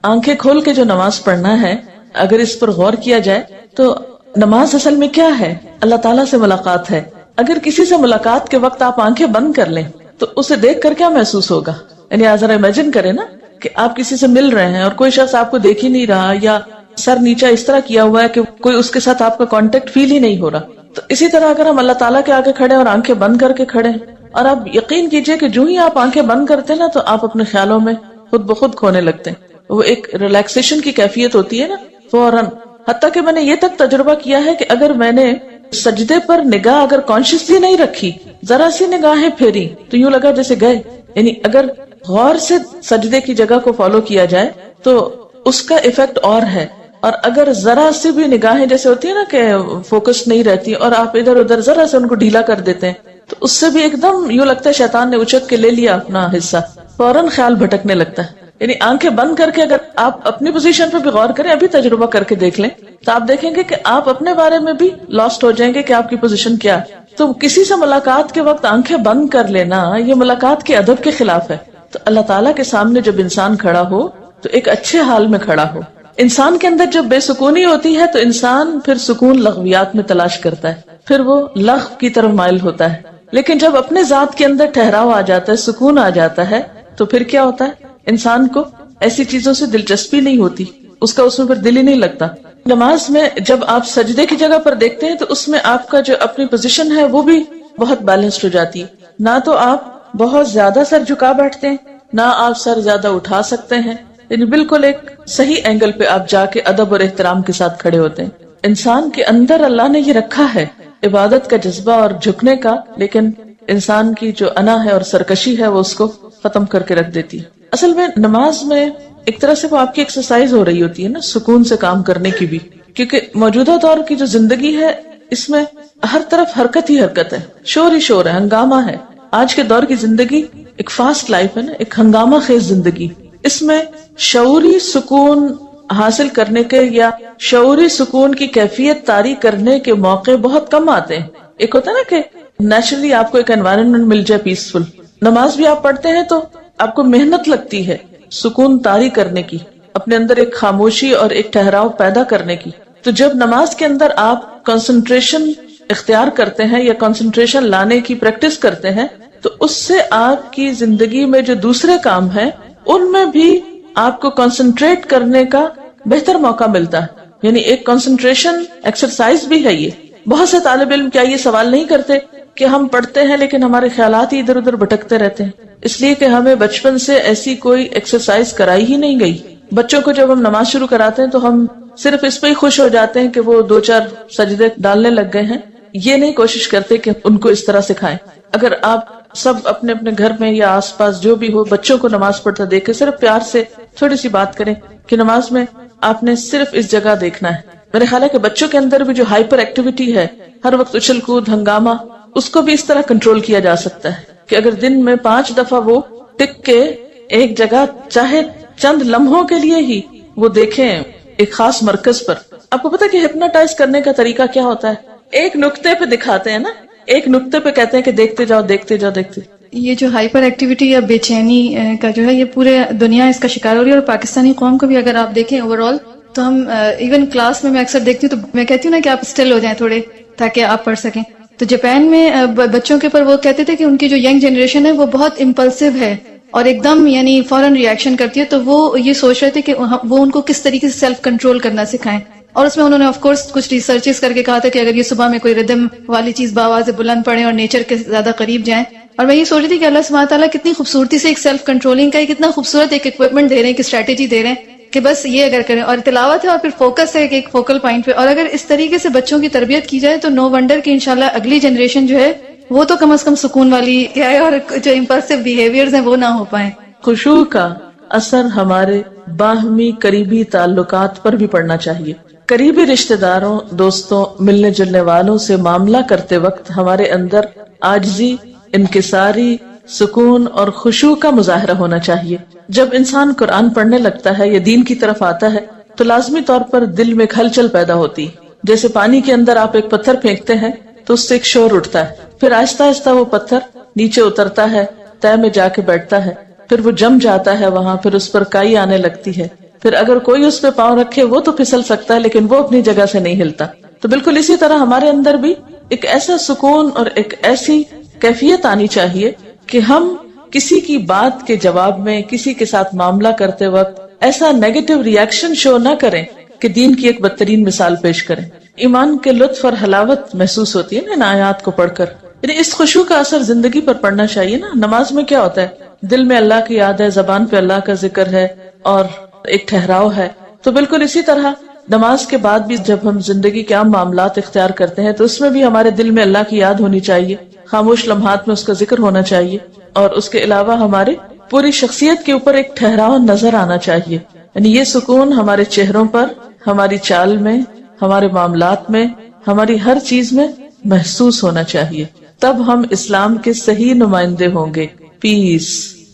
آنکھیں کھول کے جو نماز پڑھنا ہے، اگر اس پر غور کیا جائے تو نماز اصل میں کیا ہے؟ اللہ تعالیٰ سے ملاقات ہے. اگر کسی سے ملاقات کے وقت آپ آنکھیں بند کر لیں تو اسے دیکھ کر کیا محسوس ہوگا؟ یعنی ذرا امیجن کریں نا کہ آپ کسی سے مل رہے ہیں اور کوئی شخص آپ کو دیکھ ہی نہیں رہا، یا سر نیچا اس طرح کیا ہوا ہے کہ کوئی اس کے ساتھ آپ کا کانٹیکٹ فیل ہی نہیں ہو رہا. تو اسی طرح اگر ہم اللہ تعالیٰ کے آگے کھڑے اور آنکھیں بند کر کے کھڑے ہیں، اور آپ یقین کیجئے کہ جو ہی آپ آنکھیں بند کرتے ہیں نا تو آپ اپنے خیالوں میں خود بخود کھونے لگتے ہیں. وہ ایک ریلیکسیشن کی کیفیت ہوتی ہے نا فوراً. حتیٰ کہ میں نے یہ تک تجربہ کیا ہے کہ اگر میں نے سجدے پر نگاہ اگر کانشیسلی نہیں رکھی، ذرا سی نگاہیں پھیری تو یوں لگا جیسے گئے. یعنی اگر غور سے سجدے کی جگہ کو فالو کیا جائے تو اس کا ایفیکٹ اور ہے. اور اگر ذرا سی بھی نگاہیں جیسے ہوتی ہے نا کہ فوکس نہیں رہتی اور آپ ادھر ادھر ذرا سے ان کو ڈھیلا کر دیتے ہیں تو اس سے بھی ایک دم یوں لگتا ہے شیطان نے اچک کے لے لیا اپنا حصہ، فوراً خیال بھٹکنے لگتا ہے. یعنی آنکھیں بند کر کے اگر آپ اپنی پوزیشن پہ بھی غور کریں، ابھی تجربہ کر کے دیکھ لیں، تو آپ دیکھیں گے کہ آپ اپنے بارے میں بھی لاسٹ ہو جائیں گے کہ آپ کی پوزیشن کیا ہے. تو کسی سے ملاقات کے وقت آنکھیں بند کر لینا یہ ملاقات کے ادب کے خلاف ہے. تو اللہ تعالیٰ کے سامنے جب انسان کھڑا ہو تو ایک اچھے حال میں کھڑا ہو. انسان کے اندر جب بے سکونی ہوتی ہے تو انسان پھر سکون لغویات میں تلاش کرتا ہے، پھر وہ لغو کی طرف مائل ہوتا ہے. لیکن جب اپنے ذات کے اندر ٹھہراؤ آ جاتا ہے، سکون آ جاتا ہے، تو پھر کیا ہوتا ہے؟ انسان کو ایسی چیزوں سے دلچسپی نہیں ہوتی، اس کا اس میں پھر دل ہی نہیں لگتا. نماز میں جب آپ سجدے کی جگہ پر دیکھتے ہیں تو اس میں آپ کا جو اپنی پوزیشن ہے وہ بھی بہت بیلنسڈ ہو جاتی ہے. نہ تو آپ بہت زیادہ سر جھکا بیٹھتے ہیں، نہ آپ سر زیادہ اٹھا سکتے ہیں، یعنی بالکل ایک صحیح اینگل پہ آپ جا کے ادب اور احترام کے ساتھ کھڑے ہوتے ہیں. انسان کے اندر اللہ نے یہ رکھا ہے عبادت کا جذبہ اور جھکنے کا، لیکن انسان کی جو انا ہے اور سرکشی ہے وہ اس کو ختم کر کے رکھ دیتی ہے. اصل میں نماز میں ایک طرح سے وہ آپ کی ایکسرسائز ہو رہی ہوتی ہے نا، سکون سے کام کرنے کی بھی، کیونکہ موجودہ دور کی جو زندگی ہے اس میں ہر طرف حرکت ہی حرکت ہے، شور ہی شور ہے، ہنگامہ ہے. آج کے دور کی زندگی ایک فاسٹ لائف ہے نا، ایک ہنگامہ خیز زندگی. اس میں شعوری سکون حاصل کرنے کے یا شعوری سکون کی کیفیت طاری کرنے کے موقع بہت کم آتے ہیں. ایک ہوتا ہے نا کہ نیچرلی آپ کو ایک انوائرنمنٹ مل جائے پیسفل. نماز بھی آپ پڑھتے ہیں تو آپ کو محنت لگتی ہے سکون طاری کرنے کی، اپنے اندر ایک خاموشی اور ایک ٹھہراؤ پیدا کرنے کی. تو جب نماز کے اندر آپ کنسنٹریشن اختیار کرتے ہیں یا کنسنٹریشن لانے کی پریکٹس کرتے ہیں تو اس سے آپ کی زندگی میں جو دوسرے کام ہیں ان میں بھی آپ کو کنسنٹریٹ کرنے کا بہتر موقع ملتا ہے. یعنی ایک کنسنٹریشن ایکسرسائز بھی ہے یہ. بہت سے طالب علم کیا یہ سوال نہیں کرتے کہ ہم پڑھتے ہیں لیکن ہمارے خیالات ہی ادھر ادھر بھٹکتے رہتے ہیں؟ اس لیے کہ ہمیں بچپن سے ایسی کوئی ایکسرسائز کرائی ہی نہیں گئی. بچوں کو جب ہم نماز شروع کراتے ہیں تو ہم صرف اس پہ ہی خوش ہو جاتے ہیں کہ وہ 2-4 سجدے ڈالنے لگ گئے ہیں، یہ نہیں کوشش کرتے کہ ان کو اس طرح سکھائیں. اگر آپ سب اپنے اپنے گھر میں یا آس پاس جو بھی ہو بچوں کو نماز پڑھتا دیکھیں، صرف پیار سے تھوڑی سی بات کریں کہ نماز میں آپ نے صرف اس جگہ دیکھنا ہے. میرے خیال ہے کہ بچوں کے اندر بھی جو ہائپر ایکٹیویٹی ہے، ہر وقت اچھل کود ہنگامہ، اس کو بھی اس طرح کنٹرول کیا جا سکتا ہے کہ اگر دن میں 5 دفعہ وہ ٹک کے ایک جگہ چاہے چند لمحوں کے لیے ہی وہ دیکھیں ایک خاص مرکز پر. آپ کو پتا کہ ہپنوٹائز کرنے کا طریقہ کیا ہوتا ہے؟ ایک نقطے پہ دکھاتے ہیں نا، ایک نقطے پہ کہتے ہیں کہ دیکھتے جاؤ دیکھتے جاؤ دیکھتے. یہ جو ہائپر ایکٹیویٹی یا بے چینی کا جو ہے یہ پورے دنیا اس کا شکار ہو رہی ہے، اور پاکستانی قوم کو بھی اگر آپ دیکھیں اوور آل تو ہم ایون کلاس میں اکثر دیکھتی ہوں تو میں کہتی ہوں نا کہ آپ اسٹل ہو جائیں تھوڑے تاکہ آپ پڑھ سکیں. تو جاپان میں بچوں کے اوپر وہ کہتے تھے کہ ان کی جو ینگ جنریشن ہے وہ بہت امپلسو ہے اور ایک دم یعنی فوراً ریئیکشن کرتی ہے، تو وہ یہ سوچ رہے تھے کہ وہ ان کو کس طریقے سے سیلف کنٹرول کرنا سکھائیں. اور اس میں انہوں نے آف کورس کچھ ریسرچز کر کے کہا تھا کہ اگر یہ صبح میں کوئی ردم والی چیز باواز بلند پڑھیں اور نیچر کے زیادہ قریب جائیں. اور میں یہ سوچ رہی تھی کہ اللہ سبحانہ تعالیٰ کتنی خوبصورتی سے ایک سیلف کنٹرولنگ کا کتنا خوبصورت ایک اکوپمنٹ دے رہے ہیں، ایک اسٹریٹجی دے رہے ہیں کہ بس یہ اگر کریں، اور تلاوت ہے اور پھر فوکس ہے ایک فوکل پوائنٹ پہ. اور اگر اس طریقے سے بچوں کی تربیت کی جائے تو نو ونڈر کہ انشاءاللہ اگلی جنریشن جو ہے وہ تو کم از کم سکون والی ہے اور جو امپلسو بیہیویئرز ہیں وہ نہ ہو پائیں. خشوع کا اثر ہمارے باہمی قریبی تعلقات پر بھی پڑنا چاہیے. قریبی رشتہ داروں، دوستوں، ملنے جلنے والوں سے معاملہ کرتے وقت ہمارے اندر عاجزی، انکساری، سکون اور خشوع کا مظاہرہ ہونا چاہیے. جب انسان قرآن پڑھنے لگتا ہے یا دین کی طرف آتا ہے تو لازمی طور پر دل میں ایک ہلچل پیدا ہوتی ہے. جیسے پانی کے اندر آپ ایک پتھر پھینکتے ہیں تو اس سے ایک شور اٹھتا ہے، پھر آہستہ آہستہ وہ پتھر نیچے اترتا ہے، تہہ میں جا کے بیٹھتا ہے، پھر وہ جم جاتا ہے وہاں، پھر اس پر کائی آنے لگتی ہے، پھر اگر کوئی اس پہ پاؤں رکھے وہ تو پھسل سکتا ہے لیکن وہ اپنی جگہ سے نہیں ہلتا. تو بالکل اسی طرح ہمارے اندر بھی ایک ایسا سکون اور ایک ایسی کیفیت آنی چاہیے کہ ہم کسی کی بات کے جواب میں کسی کے ساتھ معاملہ کرتے وقت ایسا نیگیٹو ریئیکشن شو نہ کریں کہ دین کی ایک بدترین مثال پیش کریں. ایمان کے لطف اور حلاوت محسوس ہوتی ہے نا ان آیات کو پڑھ کر. یعنی اس خشوع کا اثر زندگی پر پڑنا چاہیے نا. نماز میں کیا ہوتا ہے؟ دل میں اللہ کی یاد ہے، زبان پہ اللہ کا ذکر ہے اور ایک ٹھہراؤ ہے. تو بالکل اسی طرح نماز کے بعد بھی جب ہم زندگی کے عام معاملات اختیار کرتے ہیں تو اس میں بھی ہمارے دل میں اللہ کی یاد ہونی چاہیے، خاموش لمحات میں اس کا ذکر ہونا چاہیے، اور اس کے علاوہ ہمارے پوری شخصیت کے اوپر ایک ٹھہراؤ نظر آنا چاہیے. یعنی یہ سکون ہمارے چہروں پر، ہماری چال میں، ہمارے معاملات میں، ہماری ہر چیز میں محسوس ہونا چاہیے. تب ہم اسلام کے صحیح نمائندے ہوں گے. پیس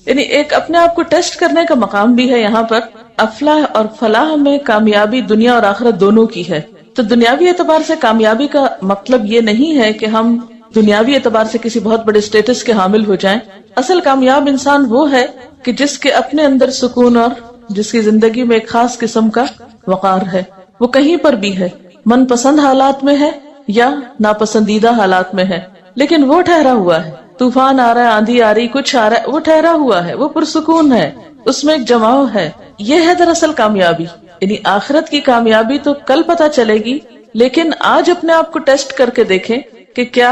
یعنی ایک اپنے آپ کو ٹیسٹ کرنے کا مقام بھی ہے یہاں پر. افلاح اور فلاح میں کامیابی دنیا اور آخرت دونوں کی ہے. تو دنیاوی اعتبار سے کامیابی کا مطلب یہ نہیں ہے کہ ہم دنیاوی اعتبار سے کسی بہت بڑے اسٹیٹس کے حامل ہو جائیں. اصل کامیاب انسان وہ ہے کہ جس کے اپنے اندر سکون اور جس کی زندگی میں ایک خاص قسم کا وقار ہے. وہ کہیں پر بھی ہے، من پسند حالات میں ہے یا ناپسندیدہ حالات میں ہے، لیکن وہ ٹھہرا ہوا ہے. طوفان آ رہا ہے، آندھی آ رہی، کچھ آ رہا ہے، وہ ٹھہرا ہوا ہے، وہ پرسکون ہے، اس میں ایک جماؤ ہے. یہ ہے دراصل کامیابی. یعنی آخرت کی کامیابی تو کل پتہ چلے گی، لیکن آج اپنے آپ کو ٹیسٹ کر کے دیکھیں کہ کیا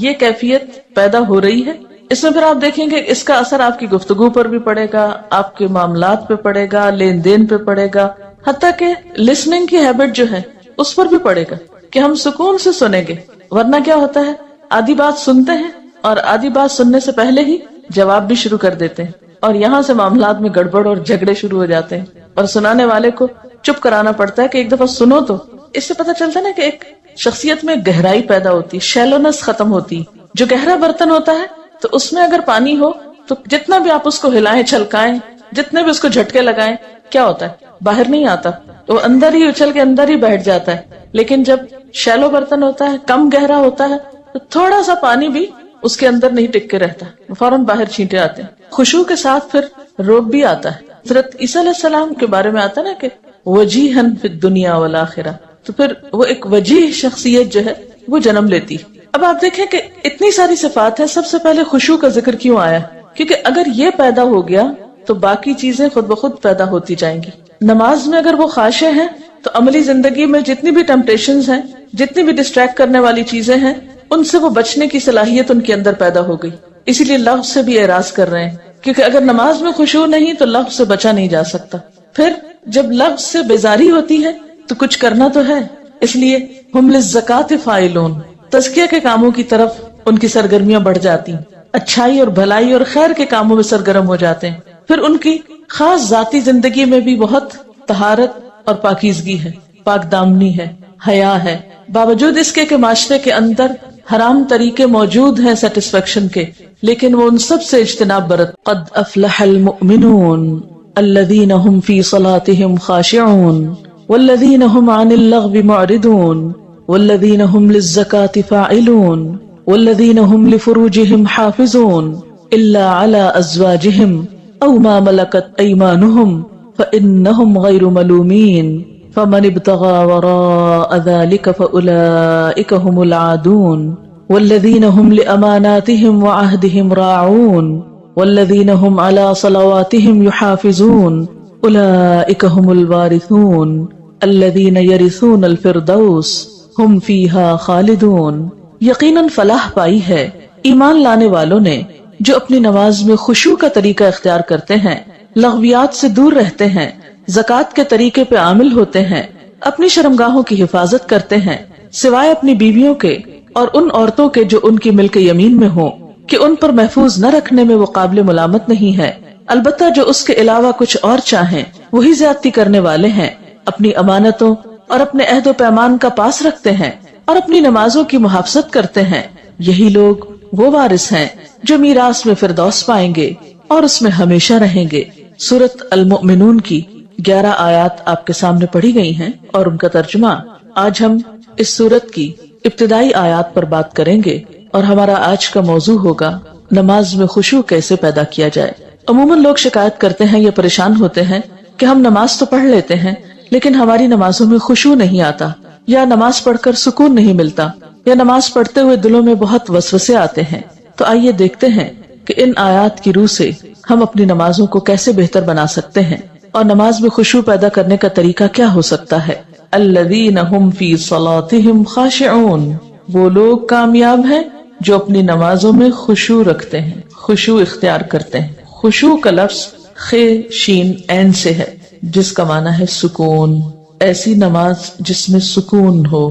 یہ کیفیت پیدا ہو رہی ہے. اس میں پھر آپ دیکھیں گے اس کا اثر آپ کی گفتگو پر بھی پڑے گا، آپ کے معاملات پہ پڑے گا، لین دین پہ پڑے گا، حتیٰ کہ لسننگ کی ہیبٹ جو ہے اس پر بھی پڑے گا کہ ہم سکون سے سنیں گے. ورنہ کیا ہوتا ہے، آدھی بات سنتے ہیں اور آدھی بات سننے سے پہلے ہی جواب بھی شروع کر دیتے ہیں، اور یہاں سے معاملات میں گڑبڑ اور جھگڑے شروع ہو جاتے ہیں، اور سنانے والے کو چپ کرانا پڑتا ہے کہ ایک دفعہ سنو. تو اس سے پتہ چلتا ہے نا کہ ایک شخصیت میں گہرائی پیدا ہوتی، شیلونس ختم ہوتی. جو گہرا برتن ہوتا ہے تو اس میں اگر پانی ہو تو جتنا بھی آپ اس کو ہلائیں چھلکائیں، جتنے بھی اس کو جھٹکے لگائیں، کیا ہوتا ہے، باہر نہیں آتا، وہ اندر ہی اچھل کے اندر ہی بیٹھ جاتا ہے. لیکن جب شیلو برتن ہوتا ہے، کم گہرا ہوتا ہے، تو تھوڑا سا پانی بھی اس کے اندر نہیں ٹک کے رہتا، فوراً باہر چھینٹے آتے ہیں. خشوع کے ساتھ پھر روب بھی آتا ہے. حضرت عیسیٰ علیہ السلام کے بارے میں آتا ہے نا کہ وجیہن فی الدنیا والآخرہ، تو پھر وہ ایک وجیح شخصیت جو ہے وہ جنم لیتی. اب آپ دیکھیں کہ اتنی ساری صفات ہیں، سب سے پہلے خشوع کا ذکر کیوں آیا؟ کیونکہ اگر یہ پیدا ہو گیا تو باقی چیزیں خود بخود پیدا ہوتی جائیں گی. نماز میں اگر وہ خاشع ہیں تو عملی زندگی میں جتنی بھی ٹیمپٹیشنز ہیں، جتنی بھی ڈسٹریکٹ کرنے والی چیزیں ہیں، ان سے وہ بچنے کی صلاحیت ان کے اندر پیدا ہو گئی. اسی لیے لغو سے بھی اعراض کر رہے ہیں، کیونکہ اگر نماز میں خشوع نہیں تو لغو سے بچا نہیں جا سکتا. پھر جب لغو سے بیزاری ہوتی ہے تو کچھ کرنا تو ہے، اس لیے ہم للزکاۃ فاعلون، تزکیہ کے کاموں کی طرف ان کی سرگرمیاں بڑھ جاتی، اچھائی اور بھلائی اور خیر کے کاموں میں سرگرم ہو جاتے ہیں. پھر ان کی خاص ذاتی زندگی میں بھی بہت طہارت اور پاکیزگی ہے، پاک دامنی ہے، حیا ہے، باوجود اس کے کہ معاشرے کے اندر حرام طریقے موجود ہیں سیٹسفیکشن کے، لیکن وہ ان سب سے اجتناب برت. قد افلح المؤمنون الذین هم فی صلاتهم خاشعون والذین هم عن اللغو معرضون والذین هم للزکاة فاعلون والذین هم لفروجهم حافظون الا على ازواجهم او ما ملکت ایمانهم فإنهم غیر ملومین فمن ابتغى وراء ذلك فأولئك هم العادون والذین هم لأماناتهم وعهدهم راعون والذین هم على صلواتهم يحافظون أولئك هم الوارثون الذین یرثون الفردوس ہم فیہا خالدون. یقیناً فلاح پائی ہے ایمان لانے والوں نے جو اپنی نماز میں خشوع کا طریقہ اختیار کرتے ہیں، لغویات سے دور رہتے ہیں، زکوٰۃ کے طریقے پہ عامل ہوتے ہیں، اپنی شرمگاہوں کی حفاظت کرتے ہیں سوائے اپنی بیویوں کے اور ان عورتوں کے جو ان کی ملک یمین میں ہوں کہ ان پر محفوظ نہ رکھنے میں وہ قابل ملامت نہیں ہے. البتہ جو اس کے علاوہ کچھ اور چاہیں وہی زیادتی کرنے والے ہیں، اپنی امانتوں اور اپنے عہد و پیمان کا پاس رکھتے ہیں اور اپنی نمازوں کی محافظت کرتے ہیں. یہی لوگ وہ وارث ہیں جو میراث میں فردوس پائیں گے اور اس میں ہمیشہ رہیں گے. سورۃ المؤمنون کی 11 آیات آپ کے سامنے پڑھی گئی ہیں اور ان کا ترجمہ. آج ہم اس سورت کی ابتدائی آیات پر بات کریں گے اور ہمارا آج کا موضوع ہوگا نماز میں خشوع کیسے پیدا کیا جائے. عموماً لوگ شکایت کرتے ہیں یا پریشان ہوتے ہیں کہ ہم نماز تو پڑھ لیتے ہیں لیکن ہماری نمازوں میں خشوع نہیں آتا، یا نماز پڑھ کر سکون نہیں ملتا، یا نماز پڑھتے ہوئے دلوں میں بہت وسوسے آتے ہیں. تو آئیے دیکھتے ہیں کہ ان آیات کی روح سے ہم اپنی نمازوں کو کیسے بہتر بنا سکتے ہیں اور نماز میں خشوع پیدا کرنے کا طریقہ کیا ہو سکتا ہے. الذین هم فی صلاتهم خاشعون، وہ لوگ کامیاب ہیں جو اپنی نمازوں میں خشوع رکھتے ہیں، خشوع اختیار کرتے ہیں. خشوع کا لفظ خ شین عین سے ہے جس کا معنی ہے سکون. ایسی نماز جس میں سکون ہو،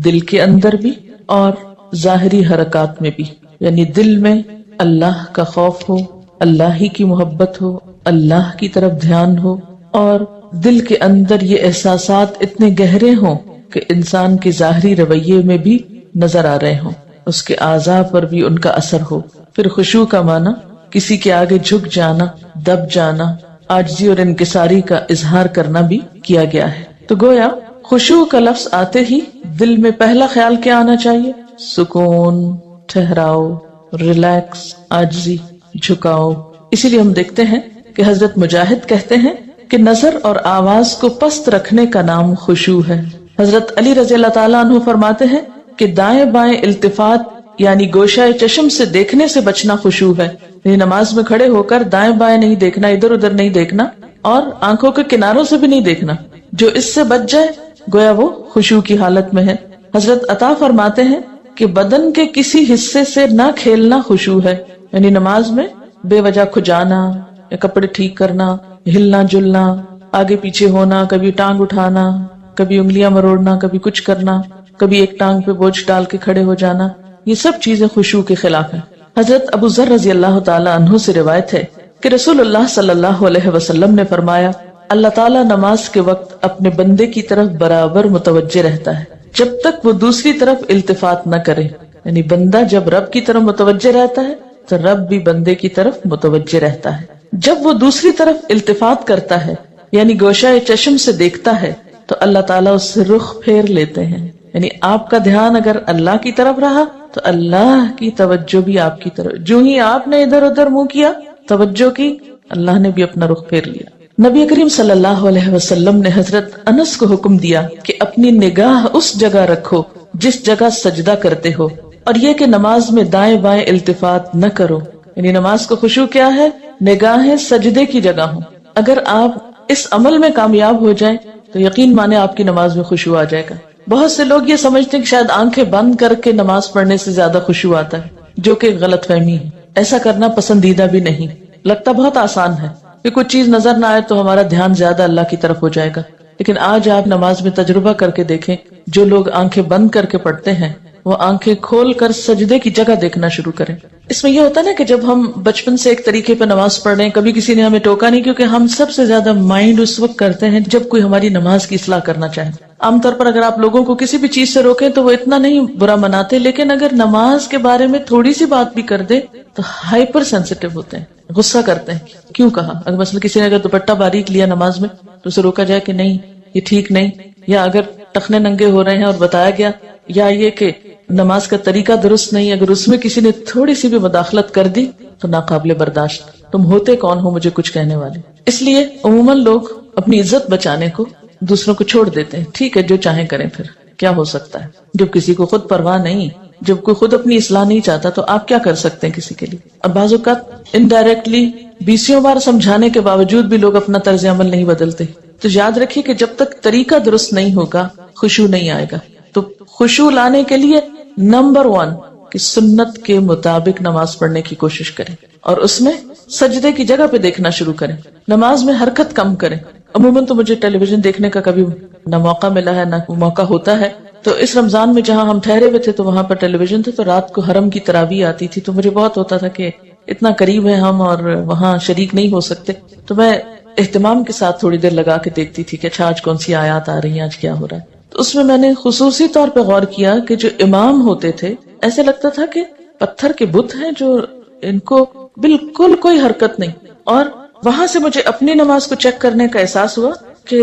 دل کے اندر بھی اور ظاہری حرکات میں بھی، یعنی دل میں اللہ کا خوف ہو، اللہ ہی کی محبت ہو، اللہ کی طرف دھیان ہو، اور دل کے اندر یہ احساسات اتنے گہرے ہوں کہ انسان کے ظاہری رویے میں بھی نظر آ رہے ہوں، اس کے اعضاء پر بھی ان کا اثر ہو. پھر خشوع کا معنی کسی کے آگے جھک جانا، دب جانا، عاجزی اور انکساری کا اظہار کرنا بھی کیا گیا ہے. تو گویا خشوع کا لفظ آتے ہی دل میں پہلا خیال کیا آنا چاہیے؟ سکون، ٹھہراؤ، ریلیکس، عاجزی، جھکاؤ. اسی لیے ہم دیکھتے ہیں کہ حضرت مجاہد کہتے ہیں کہ نظر اور آواز کو پست رکھنے کا نام خشوع ہے. حضرت علی رضی اللہ تعالیٰ عنہ فرماتے ہیں کہ دائیں بائیں التفات یعنی گوشہ چشم سے دیکھنے سے بچنا خشوع ہے. یعنی نماز میں کھڑے ہو کر دائیں بائیں نہیں دیکھنا، ادھر ادھر نہیں دیکھنا، اور آنکھوں کے کناروں سے بھی نہیں دیکھنا. جو اس سے بچ جائے گویا وہ خشوع کی حالت میں ہے. حضرت عطا فرماتے ہیں کہ بدن کے کسی حصے سے نہ کھیلنا خشوع ہے. یعنی نماز میں بے وجہ کھجانا یا کپڑے ٹھیک کرنا، ہلنا جلنا، آگے پیچھے ہونا، کبھی ٹانگ اٹھانا، کبھی انگلیاں مروڑنا، کبھی کچھ کرنا، کبھی ایک ٹانگ پہ بوجھ ڈال کے کھڑے ہو جانا، یہ سب چیزیں خشوع کے خلاف ہیں. حضرت ابو ذر رضی اللہ تعالی عنہ سے روایت ہے کہ رسول اللہ صلی اللہ علیہ وسلم نے فرمایا اللہ تعالیٰ نماز کے وقت اپنے بندے کی طرف برابر متوجہ رہتا ہے جب تک وہ دوسری طرف التفات نہ کرے. یعنی بندہ جب رب کی طرف متوجہ رہتا ہے تو رب بھی بندے کی طرف متوجہ رہتا ہے. جب وہ دوسری طرف التفات کرتا ہے یعنی گوشہ چشم سے دیکھتا ہے تو اللہ تعالیٰ اس سے رخ پھیر لیتے ہیں. یعنی آپ کا دھیان اگر اللہ کی طرف رہا تو اللہ کی توجہ بھی آپ کی طرف. جو ہی آپ نے ادھر ادھر منہ کیا، توجہ کی، اللہ نے بھی اپنا رخ پھیر لیا. نبی کریم صلی اللہ علیہ وسلم نے حضرت انس کو حکم دیا کہ اپنی نگاہ اس جگہ رکھو جس جگہ سجدہ کرتے ہو، اور یہ کہ نماز میں دائیں بائیں التفات نہ کرو. یعنی نماز کو خشوع کیا ہے؟ نگاہیں سجدے کی جگہ ہوں. اگر آپ اس عمل میں کامیاب ہو جائیں تو یقین مانے آپ کی نماز میں خشوع آ جائے گا. بہت سے لوگ یہ سمجھتے ہیں کہ شاید آنکھیں بند کر کے نماز پڑھنے سے زیادہ خشوع آتا ہے، جو کہ غلط فہمی ہے. ایسا کرنا پسندیدہ بھی نہیں. لگتا بہت آسان ہے کہ کچھ چیز نظر نہ آئے تو ہمارا دھیان زیادہ اللہ کی طرف ہو جائے گا، لیکن آج آپ نماز میں تجربہ کر کے دیکھیں، جو لوگ آنکھیں بند کر کے پڑھتے ہیں وہ آنکھیں کھول کر سجدے کی جگہ دیکھنا شروع کریں. اس میں یہ ہوتا ہے نا کہ جب ہم بچپن سے ایک طریقے پہ نماز پڑھ رہے ہیں، کبھی کسی نے ہمیں ٹوکا نہیں، کیونکہ ہم سب سے زیادہ مائنڈ اس وقت کرتے ہیں جب کوئی ہماری نماز کی اصلاح کرنا چاہے. عام طور پر اگر آپ لوگوں کو کسی بھی چیز سے روکیں تو وہ اتنا نہیں برا مناتے، لیکن اگر نماز کے بارے میں تھوڑی سی بات بھی کر دے تو ہائپر سینسیٹیو ہوتے ہیں، غصہ کرتے ہیں. کیوں کہا؟ اگر مثلا کسی نے اگر دوپٹہ باریک لیا نماز میں تو اسے روکا جائے کہ نہیں یہ ٹھیک نہیں، یا اگر ٹخنے ننگے ہو رہے ہیں اور بتایا گیا، یا یہ کہ نماز کا طریقہ درست نہیں، اگر اس میں کسی نے تھوڑی سی بھی مداخلت کر دی تو ناقابل برداشت. تم ہوتے کون ہو مجھے کچھ کہنے والے؟ اس لیے عموماً لوگ اپنی عزت بچانے کو دوسروں کو چھوڑ دیتے ہیں. ٹھیک ہے جو چاہیں کریں، پھر کیا ہو سکتا ہے؟ جب کسی کو خود پرواہ نہیں، جب کوئی خود اپنی اصلاح نہیں چاہتا تو آپ کیا کر سکتے ہیں کسی کے لیے؟ اب بعض اوقات انڈائریکٹلی 20 بار سمجھانے کے باوجود بھی لوگ اپنا طرز عمل نہیں بدلتے. تو یاد رکھیے کہ جب تک طریقہ درست نہیں ہوگا خشوع نہیں آئے گا. تو خشوع لانے کے لیے نمبر 1 کہ سنت کے مطابق نماز پڑھنے کی کوشش کریں، اور اس میں سجدے کی جگہ پہ دیکھنا شروع کریں. نماز میں حرکت کم کریں. عموماً تو مجھے ٹیلی ویژن دیکھنے کا کبھی نہ موقع ملا ہے نہ موقع ہوتا ہے. تو اس رمضان میں جہاں ہم ٹھہرے ہوئے تھے تو وہاں پر ٹیلی ویژن تھے، تو رات کو حرم کی تراویح آتی تھی، تو مجھے بہت ہوتا تھا کہ اتنا قریب ہے ہم اور وہاں شریک نہیں ہو سکتے. تو میں اہتمام کے ساتھ تھوڑی دیر لگا کے دیکھتی تھی کہ اچھا آج کون سی آیات آ رہی ہیں، آج کیا ہو رہا ہے. تو اس میں نے خصوصی طور پہ غور کیا کہ جو امام ہوتے تھے ایسے لگتا تھا کہ پتھر کے بت ہیں جو ان کو بالکل کوئی حرکت نہیں. اور وہاں سے مجھے اپنی نماز کو چیک کرنے کا احساس ہوا کہ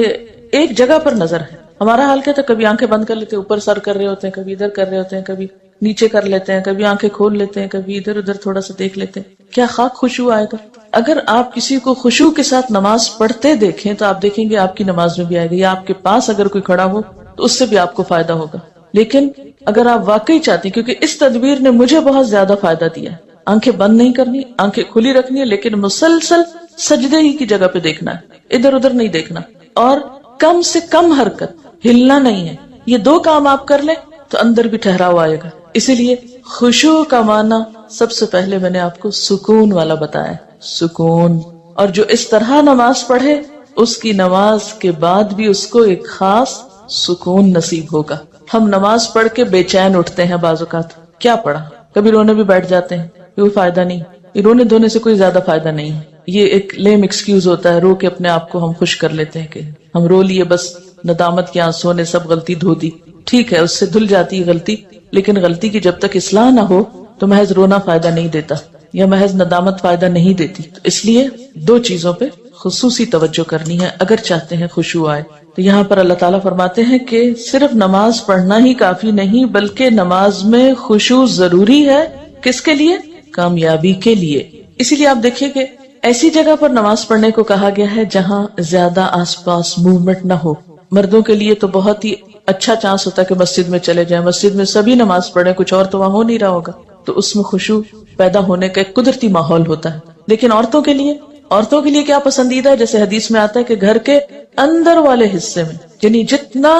ایک جگہ پر نظر ہے. ہمارا حال کیا تھا؟ کبھی آنکھیں بند کر لیتے، اوپر سر کر رہے ہوتے ہیں، کبھی ادھر کر رہے ہوتے ہیں، کبھی نیچے کر لیتے ہیں، کبھی آنکھیں کھول لیتے ہیں، کبھی ادھر ادھر تھوڑا سا دیکھ لیتے ہیں. کیا خاک خشوع آئے گا؟ اگر آپ کسی کو خشوع کے ساتھ نماز پڑھتے دیکھیں تو آپ دیکھیں گے آپ کی نماز میں بھی آئے گا، یا آپ کے پاس اگر کوئی کھڑا ہو تو اس سے بھی آپ کو فائدہ ہوگا. لیکن اگر آپ واقعی چاہتے ہیں، کیونکہ اس تدبیر نے مجھے بہت زیادہ فائدہ دیا، آنکھیں بند نہیں کرنی، آنکھیں کھلی رکھنی ہے، لیکن مسلسل سجدے ہی کی جگہ پہ دیکھنا ہے، ادھر ادھر نہیں دیکھنا، اور کم سے کم حرکت، ہلنا نہیں ہے. یہ 2 کام آپ کر لیں تو اندر بھی ٹھہراؤ آئے گا. اسی لیے خشوع کا معنی سب سے پہلے میں نے آپ کو سکون والا بتایا، سکون. اور جو اس طرح نماز پڑھے اس کی نماز کے بعد بھی اس کو ایک خاص سکون نصیب ہوگا. ہم نماز پڑھ کے بے چین اٹھتے ہیں بعض اوقات، کیا پڑھا، کبھی رونے بھی بیٹھ جاتے ہیں، کوئی فائدہ نہیں. یہ رونے دھونے سے کوئی زیادہ فائدہ نہیں ہے، یہ ایک لیم ایکسکیوز ہوتا ہے. رو کے اپنے آپ کو ہم خوش کر لیتے ہیں کہ ہم رو لیے، بس ندامت کے آنسوں نے سب غلطی دھو دی. ٹھیک ہے، اس سے دھل جاتی غلطی، لیکن غلطی کی جب تک اصلاح نہ ہو تو محض رونا فائدہ نہیں دیتا، یا محض ندامت فائدہ نہیں دیتی. تو اس لیے 2 چیزوں پہ خصوصی توجہ کرنی ہے اگر چاہتے ہیں خشوع آئے. تو تو یہاں پر اللہ تعالیٰ فرماتے ہیں کہ صرف نماز پڑھنا ہی کافی نہیں بلکہ نماز میں خشوع ضروری ہے. کس کے لیے؟ کامیابی کے لیے. اسی لیے آپ دیکھیں کہ ایسی جگہ پر نماز پڑھنے کو کہا گیا ہے جہاں زیادہ آس پاس موومنٹ نہ ہو. مردوں کے لیے تو بہت ہی اچھا چانس ہوتا ہے کہ مسجد میں چلے جائیں, مسجد میں سبھی نماز پڑھیں, کچھ اور تو وہاں ہو نہیں رہا ہوگا, تو اس میں خشوع پیدا ہونے کا ایک قدرتی ماحول ہوتا ہے. لیکن عورتوں کے لیے کیا پسندیدہ ہے؟ جیسے حدیث میں آتا ہے کہ گھر کے اندر والے حصے میں, یعنی جتنا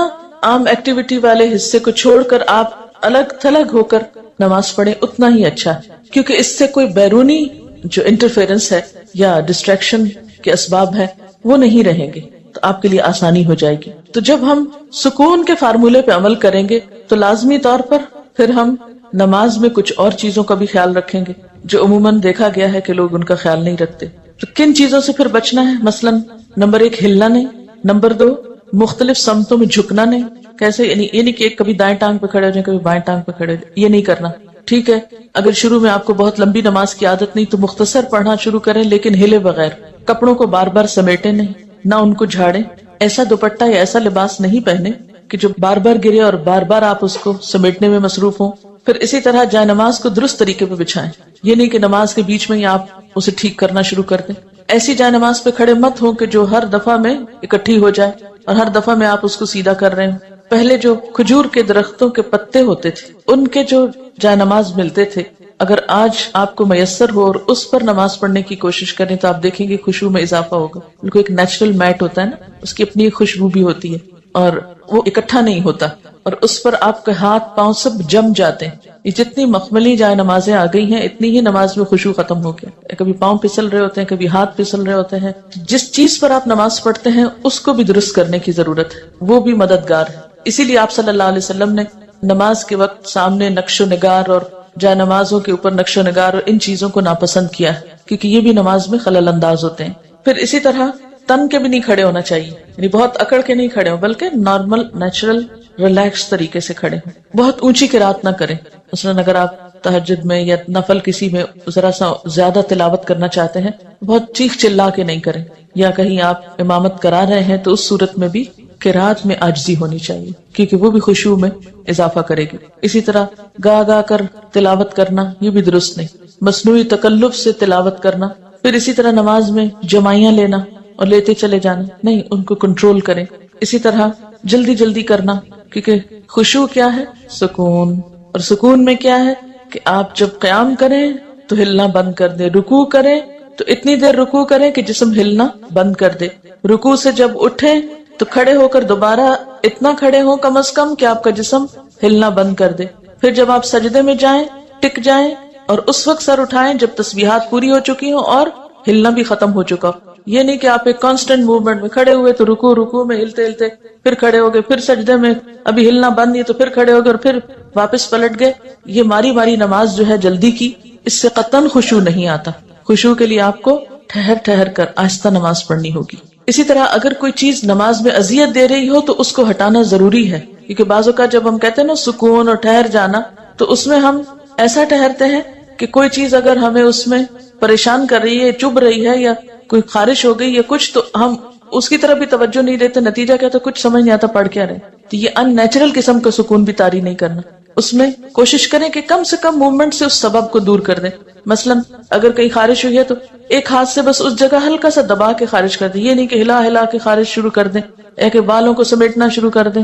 عام ایکٹیویٹی والے حصے کو چھوڑ کر آپ الگ تھلگ ہو کر نماز پڑھیں اتنا ہی اچھا ہے, کیونکہ اس سے کوئی بیرونی جو انٹرفیرنس ہے یا ڈسٹریکشن کے اسباب ہے وہ نہیں رہیں گے, تو آپ کے لیے آسانی ہو جائے گی. تو جب ہم سکون کے فارمولے پہ عمل کریں گے تو لازمی طور پر پھر ہم نماز میں کچھ اور چیزوں کا بھی خیال رکھیں گے جو عموماً دیکھا گیا ہے کہ لوگ ان کا خیال نہیں رکھتے. تو کن چیزوں سے پھر بچنا ہے؟ مثلاً نمبر 1 ہلنا نہیں, نمبر 2 مختلف سمتوں میں جھکنا نہیں. کیسے؟ یعنی یہ نہیں کہ کبھی دائیں ٹانگ پہ کھڑے ہو جائیں کبھی بائیں ٹانگ پہ کھڑے ہو جائیں, یہ نہیں کرنا. ٹھیک ہے, اگر شروع میں آپ کو بہت لمبی نماز کی عادت نہیں تو مختصر پڑھنا شروع کریں لیکن ہلے بغیر. کپڑوں کو بار بار سمیٹے نہیں, نہ ان کو جھاڑیں. ایسا دوپٹہ یا ایسا لباس نہیں پہنے کہ جو بار بار گرے اور بار بار آپ اس کو سمیٹنے میں مصروف ہوں. پھر اسی طرح جائے نماز کو درست طریقے پہ بچھائیں, یہ نہیں کہ نماز کے بیچ میں ہی آپ اسے ٹھیک کرنا شروع کر دیں. ایسی جائے نماز پہ کھڑے مت ہوں کہ جو ہر دفعہ میں اکٹھی ہو جائے اور ہر دفعہ میں آپ اس کو سیدھا کر رہے ہوں. پہلے جو کھجور کے درختوں کے پتے ہوتے تھے ان کے جو جائے نماز ملتے تھے, اگر آج آپ کو میسر ہو اور اس پر نماز پڑھنے کی کوشش کریں تو آپ دیکھیں گے خشوع میں اضافہ ہوگا. بالکل ایک نیچرل میٹ ہوتا ہے نا, اس کی اپنی خوشبو بھی ہوتی ہے اور وہ اکٹھا نہیں ہوتا, اور اس پر آپ کے ہاتھ پاؤں سب جم جاتے ہیں. یہ جتنی مخملی جائے نمازیں آ گئی ہیں اتنی ہی نماز میں خشوع ختم ہو گیا. کبھی پاؤں پھسل رہے ہوتے ہیں, کبھی ہاتھ پھسل رہے ہوتے ہیں. جس چیز پر آپ نماز پڑھتے ہیں اس کو بھی درست کرنے کی ضرورت ہے, وہ بھی مددگار ہے. اسی لیے آپ صلی اللہ علیہ وسلم نے نماز کے وقت سامنے نقش و نگار اور جائے نمازوں کے اوپر نقش و نگار اور ان چیزوں کو ناپسند کیا ہے, کیونکہ یہ بھی نماز میں خلل انداز ہوتے ہیں. پھر اسی طرح تن کے بھی نہیں کھڑے ہونا چاہیے, یعنی بہت اکڑ کے نہیں کھڑے ہوں بلکہ نارمل نیچرل ریلیکس طریقے سے کھڑے ہوں. بہت اونچی قرات نہ کریں. مثلاً اگر آپ تہجد میں یا نفل کسی میں ذرا سا زیادہ تلاوت کرنا چاہتے ہیں بہت چیخ چلا کے نہیں کریں, یا کہیں آپ امامت کرا رہے ہیں تو اس صورت میں بھی قرات میں عاجزی ہونی چاہیے کیونکہ وہ بھی خشوع میں اضافہ کرے گی. اسی طرح گا گا کر تلاوت کرنا یہ بھی درست نہیں, مصنوعی تکلف سے تلاوت کرنا. پھر اسی طرح نماز میں جمائیاں لینا اور لیتے چلے جانا نہیں, ان کو کنٹرول کریں. اسی طرح جلدی جلدی کرنا, کیونکہ خشوع کیا ہے؟ سکون, اور سکون میں کیا ہے کہ آپ جب قیام کریں تو ہلنا بند کر دیں, رکوع کریں تو اتنی دیر رکوع کریں کہ جسم ہلنا بند کر دے, رکوع سے جب اٹھیں تو کھڑے ہو کر دوبارہ اتنا کھڑے ہوں کم از کم کہ آپ کا جسم ہلنا بند کر دے. پھر جب آپ سجدے میں جائیں ٹک جائیں اور اس وقت سر اٹھائیں جب تسبیحات پوری ہو چکی ہوں اور ہلنا بھی ختم ہو چکا. یہ نہیں کہ آپ ایک کانسٹنٹ موومنٹ میں کھڑے ہوئے تو رکوع میں ہلتے ہلتے پھر کھڑے ہو گئے, پھر سجدے میں ابھی ہلنا بند نہیں تو پھر کھڑے ہو گئے اور پھر واپس پلٹ گئے. یہ ماری ماری نماز جو ہے جلدی کی, اس سے قطعاً خشوع نہیں آتا. خشوع کے لیے آپ کو ٹھہر ٹھہر کر آہستہ نماز پڑھنی ہوگی. اسی طرح اگر کوئی چیز نماز میں اذیت دے رہی ہو تو اس کو ہٹانا ضروری ہے, کیونکہ بعض اوقات جب ہم کہتے ہیں نا سکون اور ٹھہر جانا تو اس میں ہم ایسا ٹھہرتے ہیں کہ کوئی چیز اگر ہمیں اس میں پریشان کر رہی ہے, چبھ رہی ہے, یا کوئی خارش ہو گئی یا کچھ, تو ہم اس کی طرف بھی توجہ نہیں دیتے. نتیجہ کیا تو کچھ سمجھ نہیں آتا پڑھ کیا رہے. تو یہ ان نیچرل قسم کا سکون بھی طاری نہیں کرنا. اس میں کوشش کریں کہ کم سے کم موومنٹ سے اس سبب کو دور کر دیں. مثلا اگر کہیں خارش ہوئی ہے تو ایک ہاتھ سے بس اس جگہ ہلکا سا دبا کے خارش کر دیں, یہ نہیں کہ ہلا ہلا کے خارش شروع کر دیں, یا کہ بالوں کو سمیٹنا شروع کر دیں,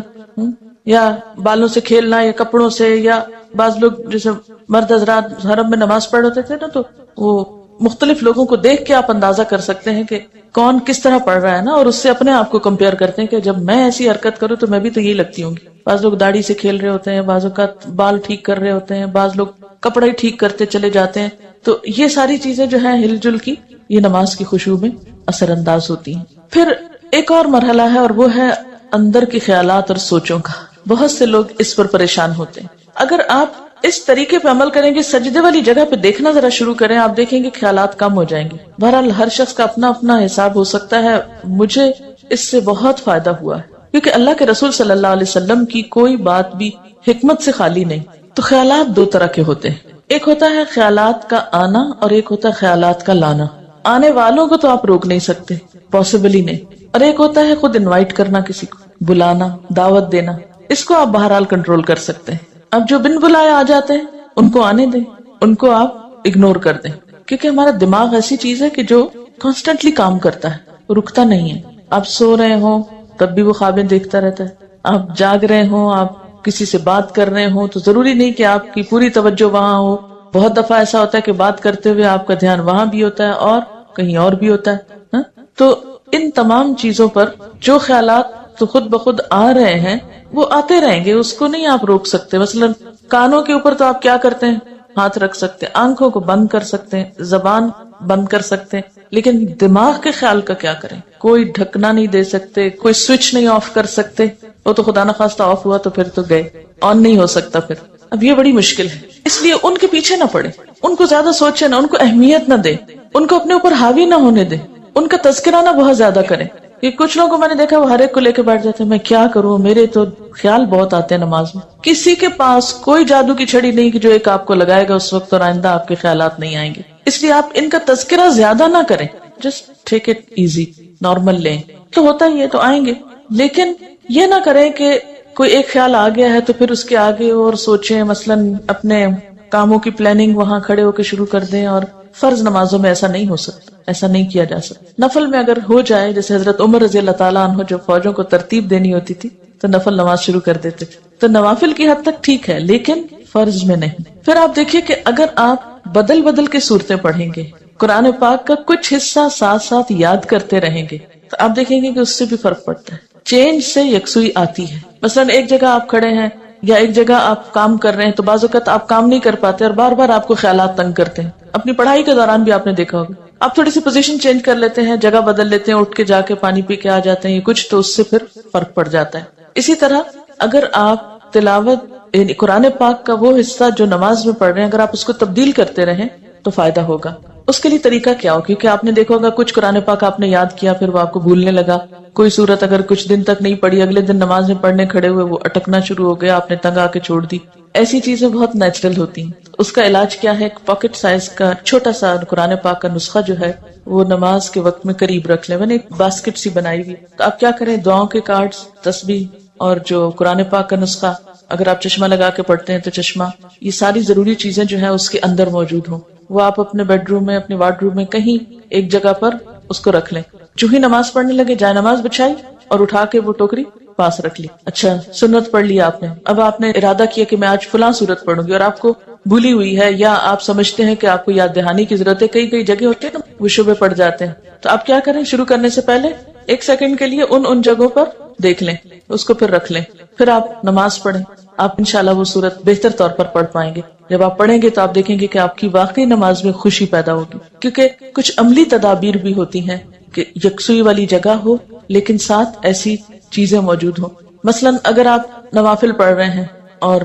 یا بالوں سے کھیلنا, یا کپڑوں سے. یا بعض لوگ جیسے مرد حضرات حرم میں نماز پڑھ ہوتے تھے نا, تو وہ مختلف لوگوں کو دیکھ کے آپ اندازہ کر سکتے ہیں کہ کون کس طرح پڑھ رہا ہے نا, اور اس سے اپنے آپ کو کمپیئر کرتے ہیں کہ جب میں ایسی حرکت کروں تو میں بھی تو یہی لگتی ہوں گی. بعض لوگ داڑھی سے کھیل رہے ہوتے ہیں, بعض اوقات بال ٹھیک کر رہے ہوتے ہیں, بعض لوگ کپڑے ٹھیک کرتے چلے جاتے ہیں. تو یہ ساری چیزیں جو ہیں ہل جل کی, یہ نماز کی خشوع میں اثر انداز ہوتی ہیں. پھر ایک اور مرحلہ ہے اور وہ ہے اندر کے خیالات اور سوچوں کا. بہت سے لوگ اس پر پریشان ہوتے ہیں. اگر آپ اس طریقے پہ عمل کریں گے, سجدے والی جگہ پہ دیکھنا ذرا شروع کریں, آپ دیکھیں گے خیالات کم ہو جائیں گے. بہرحال ہر شخص کا اپنا اپنا حساب ہو سکتا ہے. مجھے اس سے بہت فائدہ ہوا ہے کیونکہ اللہ کے رسول صلی اللہ علیہ وسلم کی کوئی بات بھی حکمت سے خالی نہیں. تو خیالات دو طرح کے ہوتے ہیں, ایک ہوتا ہے خیالات کا آنا اور ایک ہوتا ہے خیالات کا لانا. آنے والوں کو تو آپ روک نہیں سکتے, پاسبل ہی نہیں, اور ایک ہوتا ہے خود انوائٹ کرنا، کسی کو بلانا، دعوت دینا، اس کو آپ بہرحال کنٹرول کر سکتے ہیں. اب جو بن بلائے آ جاتے ہیں ان کو آنے دیں، ان کو آپ اگنور کر دیں، کیونکہ ہمارا دماغ ایسی چیز ہے کہ جو کانسٹنٹلی کام کرتا ہے، رکتا نہیں ہے. آپ سو رہے ہوں تب بھی وہ خوابیں دیکھتا رہتا ہے، آپ جاگ رہے ہوں، آپ کسی سے بات کر رہے ہوں تو ضروری نہیں کہ آپ کی پوری توجہ وہاں ہو. بہت دفعہ ایسا ہوتا ہے کہ بات کرتے ہوئے آپ کا دھیان وہاں بھی ہوتا ہے اور کہیں اور بھی ہوتا ہے. تو ان تمام چیزوں پر جو خیالات تو خود بخود آ رہے ہیں وہ آتے رہیں گے، اس کو نہیں آپ روک سکتے. مثلا کانوں کے اوپر تو آپ کیا کرتے ہیں، ہاتھ رکھ سکتے ہیں، آنکھوں کو بند کر سکتے ہیں، زبان بند کر سکتے ہیں، لیکن دماغ کے خیال کا کیا کریں؟ کوئی ڈھکنا نہیں دے سکتے، کوئی سوئچ نہیں آف کر سکتے. وہ تو خدا نخواستہ آف ہوا تو پھر تو گئے، آن نہیں ہو سکتا. پھر اب یہ بڑی مشکل ہے. اس لیے ان کے پیچھے نہ پڑے، ان کو زیادہ سوچے نہ، ان کو اہمیت نہ دے، ان کو اپنے اوپر حاوی نہ ہونے دے، ان کا تذکرہ نہ بہت زیادہ کریں. کہ کچھ لوگوں کو میں نے دیکھا وہ ہر ایک کو لے کے بیٹھ جاتے ہیں، میں کیا کروں، میرے تو خیال بہت آتے ہیں نماز میں. کسی کے پاس کوئی جادو کی چھڑی نہیں کہ جو ایک آپ کو لگائے گا اس وقت اور آئندہ آپ کے خیالات نہیں آئیں گے. اس لیے آپ ان کا تذکرہ زیادہ نہ کریں، just take it easy, normal لیں. تو ہوتا ہی ہے تو آئیں گے، لیکن یہ نہ کریں کہ کوئی ایک خیال آ گیا ہے تو پھر اس کے آگے اور سوچیں. مثلا اپنے کاموں کی پلاننگ وہاں کھڑے ہو کے شروع کر دیں. اور فرض نمازوں میں ایسا نہیں ہو سکتا، ایسا نہیں کیا جا سکتا. نفل میں اگر ہو جائے، جیسے حضرت عمر رضی اللہ تعالیٰ عنہ جو فوجوں کو ترتیب دینی ہوتی تھی تو نفل نماز شروع کر دیتے تھے. تو نوافل کی حد تک ٹھیک ہے لیکن فرض میں نہیں. پھر آپ دیکھیے کہ اگر آپ بدل بدل کے صورتیں پڑھیں گے، قرآن پاک کا کچھ حصہ ساتھ ساتھ یاد کرتے رہیں گے، تو آپ دیکھیں گے کہ اس سے بھی فرق پڑتا ہے. چینج سے یکسوئی آتی ہے. مثلا ایک جگہ آپ کھڑے ہیں یا ایک جگہ آپ کام کر رہے ہیں تو بعض اوقات آپ کام نہیں کر پاتے اور بار بار آپ کو خیالات تنگ کرتے ہیں. اپنی پڑھائی کے دوران بھی آپ نے دیکھا ہوگا، آپ تھوڑی سی پوزیشن چینج کر لیتے ہیں، جگہ بدل لیتے ہیں، اٹھ کے جا کے پانی پی کے آ جاتے ہیں کچھ، تو اس سے پھر فرق پڑ جاتا ہے. اسی طرح اگر آپ تلاوت یعنی قرآن پاک کا وہ حصہ جو نماز میں پڑھ رہے ہیں اگر آپ اس کو تبدیل کرتے رہیں تو فائدہ ہوگا. اس کے لیے طریقہ کیا ہو؟ کیونکہ آپ نے دیکھا ہوگا کچھ قرآن پاک آپ نے یاد کیا پھر وہ آپ کو بھولنے لگا. کوئی سورت اگر کچھ دن تک نہیں پڑھی، اگلے دن نماز میں پڑھنے کھڑے ہوئے وہ اٹکنا شروع ہو گیا، آپ نے تنگ آ کے چھوڑ دی. ایسی چیزیں بہت نیچرل ہوتی ہیں. اس کا علاج کیا ہے؟ ایک پاکٹ سائز کا چھوٹا سا قرآن پاک کا نسخہ جو ہے وہ نماز کے وقت میں قریب رکھ لیں. میں نے ایک باسکٹ سی بنائی ہوئی، تو آپ کیا کریں، دعاؤں کے کارڈز، تسبیح اور جو قرآن پاک کا نسخہ، اگر آپ چشمہ لگا کے پڑھتے ہیں تو چشمہ، یہ ساری ضروری چیزیں جو ہیں اس کے اندر موجود ہوں. وہ آپ اپنے بیڈ روم میں، اپنے وارڈ روم میں کہیں ایک جگہ پر اس کو رکھ لیں. جو ہی نماز پڑھنے لگے جائے نماز بچھائی اور اٹھا کے وہ ٹوکری پاس رکھ لی. اچھا سنت پڑھ لی آپ نے، اب آپ نے ارادہ کیا کہ میں آج فلاں سورت پڑھوں گی اور آپ کو بھولی ہوئی ہے یا آپ سمجھتے ہیں کہ آپ کو یاد دہانی کی ضرورت ہے. کئی جگہ ہوتے ہیں نا وہ شبے پڑ جاتے ہیں، تو آپ کیا کریں، شروع کرنے سے پہلے 1 سیکنڈ کے لیے ان جگہوں پر دیکھ لیں، اس کو پھر رکھ لیں، پھر آپ نماز پڑھیں. آپ انشاءاللہ وہ سورت بہتر طور پر پڑھ پائیں گے. جب آپ پڑھیں گے تو آپ دیکھیں گے کہ آپ کی واقعی نماز میں خوشی پیدا ہوگی. کیونکہ کچھ عملی تدابیر بھی ہوتی ہیں کہ یکسوئی والی جگہ ہو لیکن ساتھ ایسی چیزیں موجود ہوں. مثلا اگر آپ نوافل پڑھ رہے ہیں اور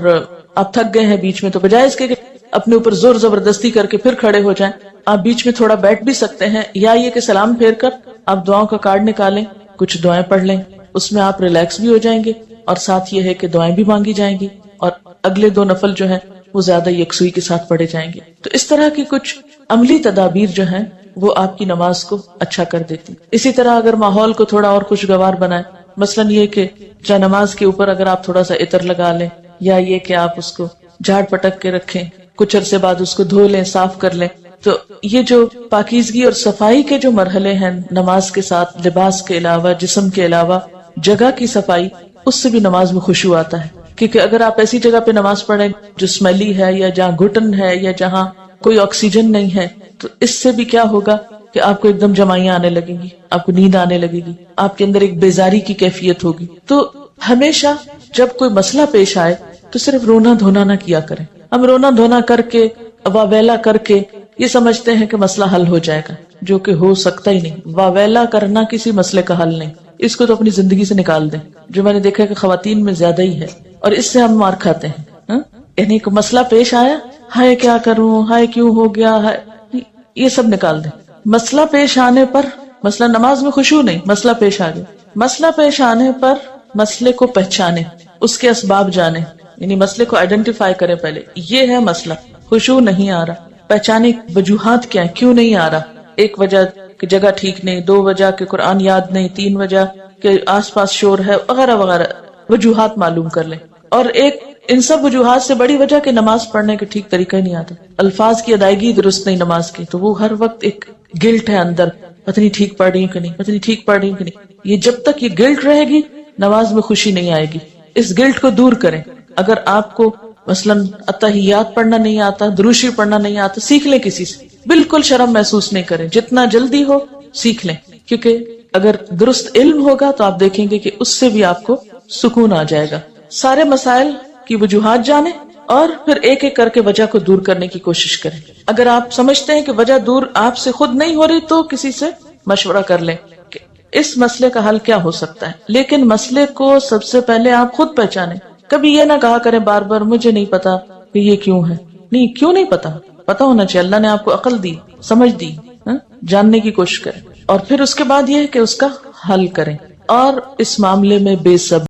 آپ تھک گئے ہیں بیچ میں، تو بجائے اس کے کہ اپنے اوپر زور زبردستی کر کے پھر کھڑے ہو جائیں، آپ بیچ میں تھوڑا بیٹھ بھی سکتے ہیں، یا یہ کہ سلام پھیر کر آپ دعاؤں کا کارڈ نکالیں، کچھ دعائیں پڑھ لیں، اس میں آپ ریلیکس بھی ہو جائیں گے اور ساتھ یہ ہے کہ دعائیں بھی مانگی جائیں گی اور اگلے 2 نفل جو ہیں وہ زیادہ یکسوئی کے ساتھ پڑھے جائیں گے. تو اس طرح کی کچھ عملی تدابیر جو ہیں وہ آپ کی نماز کو اچھا کر دیتی. اسی طرح اگر ماحول کو تھوڑا اور خوشگوار بنائے، مثلا یہ کہ جا نماز کے اوپر اگر آپ تھوڑا سا عطر لگا لیں، یا یہ کہ آپ اس کو جھاڑ پٹک کے رکھیں، کچھ عرصے بعد اس کو دھو لیں، صاف کر لیں. تو یہ جو پاکیزگی اور صفائی کے جو مرحلے ہیں نماز کے ساتھ، لباس کے علاوہ، جسم کے علاوہ جگہ کی صفائی، اس سے بھی نماز میں خشوع آتا ہے. کیونکہ اگر آپ ایسی جگہ پہ نماز پڑھیں جو اسمیلی ہے یا جہاں گھٹن ہے یا جہاں کوئی آکسیجن نہیں ہے، تو اس سے بھی کیا ہوگا کہ آپ کو ایک دم جمائیاں آنے لگیں گی، آپ کو نیند آنے لگے گی، آپ کے اندر ایک بیزاری کی کیفیت ہوگی. تو ہمیشہ جب کوئی مسئلہ پیش آئے تو صرف رونا دھونا نہ کیا کریں. ہم رونا دھونا کر کے، واویلا کر کے یہ سمجھتے ہیں کہ مسئلہ حل ہو جائے گا، جو کہ ہو سکتا ہی نہیں. واویلا کرنا کسی مسئلے کا حل نہیں، اس کو تو اپنی زندگی سے نکال دیں، جو میں نے دیکھا کہ خواتین میں زیادہ ہی ہے، اور اس سے ہم مار کھاتے ہیں. یعنی کوئی مسئلہ پیش آیا، ہائے کیا کروں، ہائے کیوں ہو گیا، یہ سب نکال دیں. مسئلہ پیش آنے پر، مسئلہ نماز میں خشوع نہیں، مسئلہ پیش آ گیا، مسئلہ پیش آنے پر مسئلے کو پہچانے، اس کے اسباب جانے، یعنی مسئلے کو آئیڈینٹیفائی کریں. پہلے یہ ہے مسئلہ، خشوع نہیں آ رہا، پہچانے وجوہات کیا ہیں، کیوں نہیں آ رہا. ایک وجہ کہ جگہ ٹھیک نہیں، 2 وجہ کہ قرآن یاد نہیں، 3 وجہ کہ آس پاس شور ہے، وغیرہ وغیرہ وجوہات معلوم کر لیں. اور ایک ان سب وجوہات سے بڑی وجہ کہ نماز پڑھنے کے ٹھیک طریقہ ہی نہیں آتا، الفاظ کی ادائیگی درست نہیں نماز کی، تو وہ ہر وقت ایک گلٹ ہے اندر، پتہ نہیں ٹھیک پڑھ رہی ہوں کہ نہیں، پتہ نہیں ٹھیک پڑھ رہی ہوں کہ نہیں. یہ جب تک یہ گلٹ رہے گی نماز میں خوشی نہیں آئے گی. اس گلٹ کو دور کریں. اگر آپ کو مثلاً اتحیات پڑھنا نہیں آتا، دروشی پڑھنا نہیں آتا، سیکھ لیں کسی سے، بالکل شرم محسوس نہیں کریں، جتنا جلدی ہو سیکھ لیں. کیونکہ اگر درست علم ہوگا تو آپ دیکھیں گے کہ اس سے بھی آپ کو سکون آ جائے گا. سارے مسائل کی وجوہات جانیں اور پھر ایک ایک کر کے وجہ کو دور کرنے کی کوشش کریں. اگر آپ سمجھتے ہیں کہ وجہ دور آپ سے خود نہیں ہو رہی تو کسی سے مشورہ کر لیں کہ اس مسئلے کا حل کیا ہو سکتا ہے. لیکن مسئلے کو سب سے پہلے آپ خود پہچانیں. کبھی یہ نہ کہا کریں بار بار مجھے نہیں پتا کہ یہ کیوں ہے. نہیں، کیوں نہیں پتا ہونا چاہیے. اللہ نے آپ کو عقل دی، سمجھ دی، جاننے کی کوشش کریں. اور پھر اس کے بعد یہ ہے کہ اس کا حل کریں اور اس معاملے میں بے صبر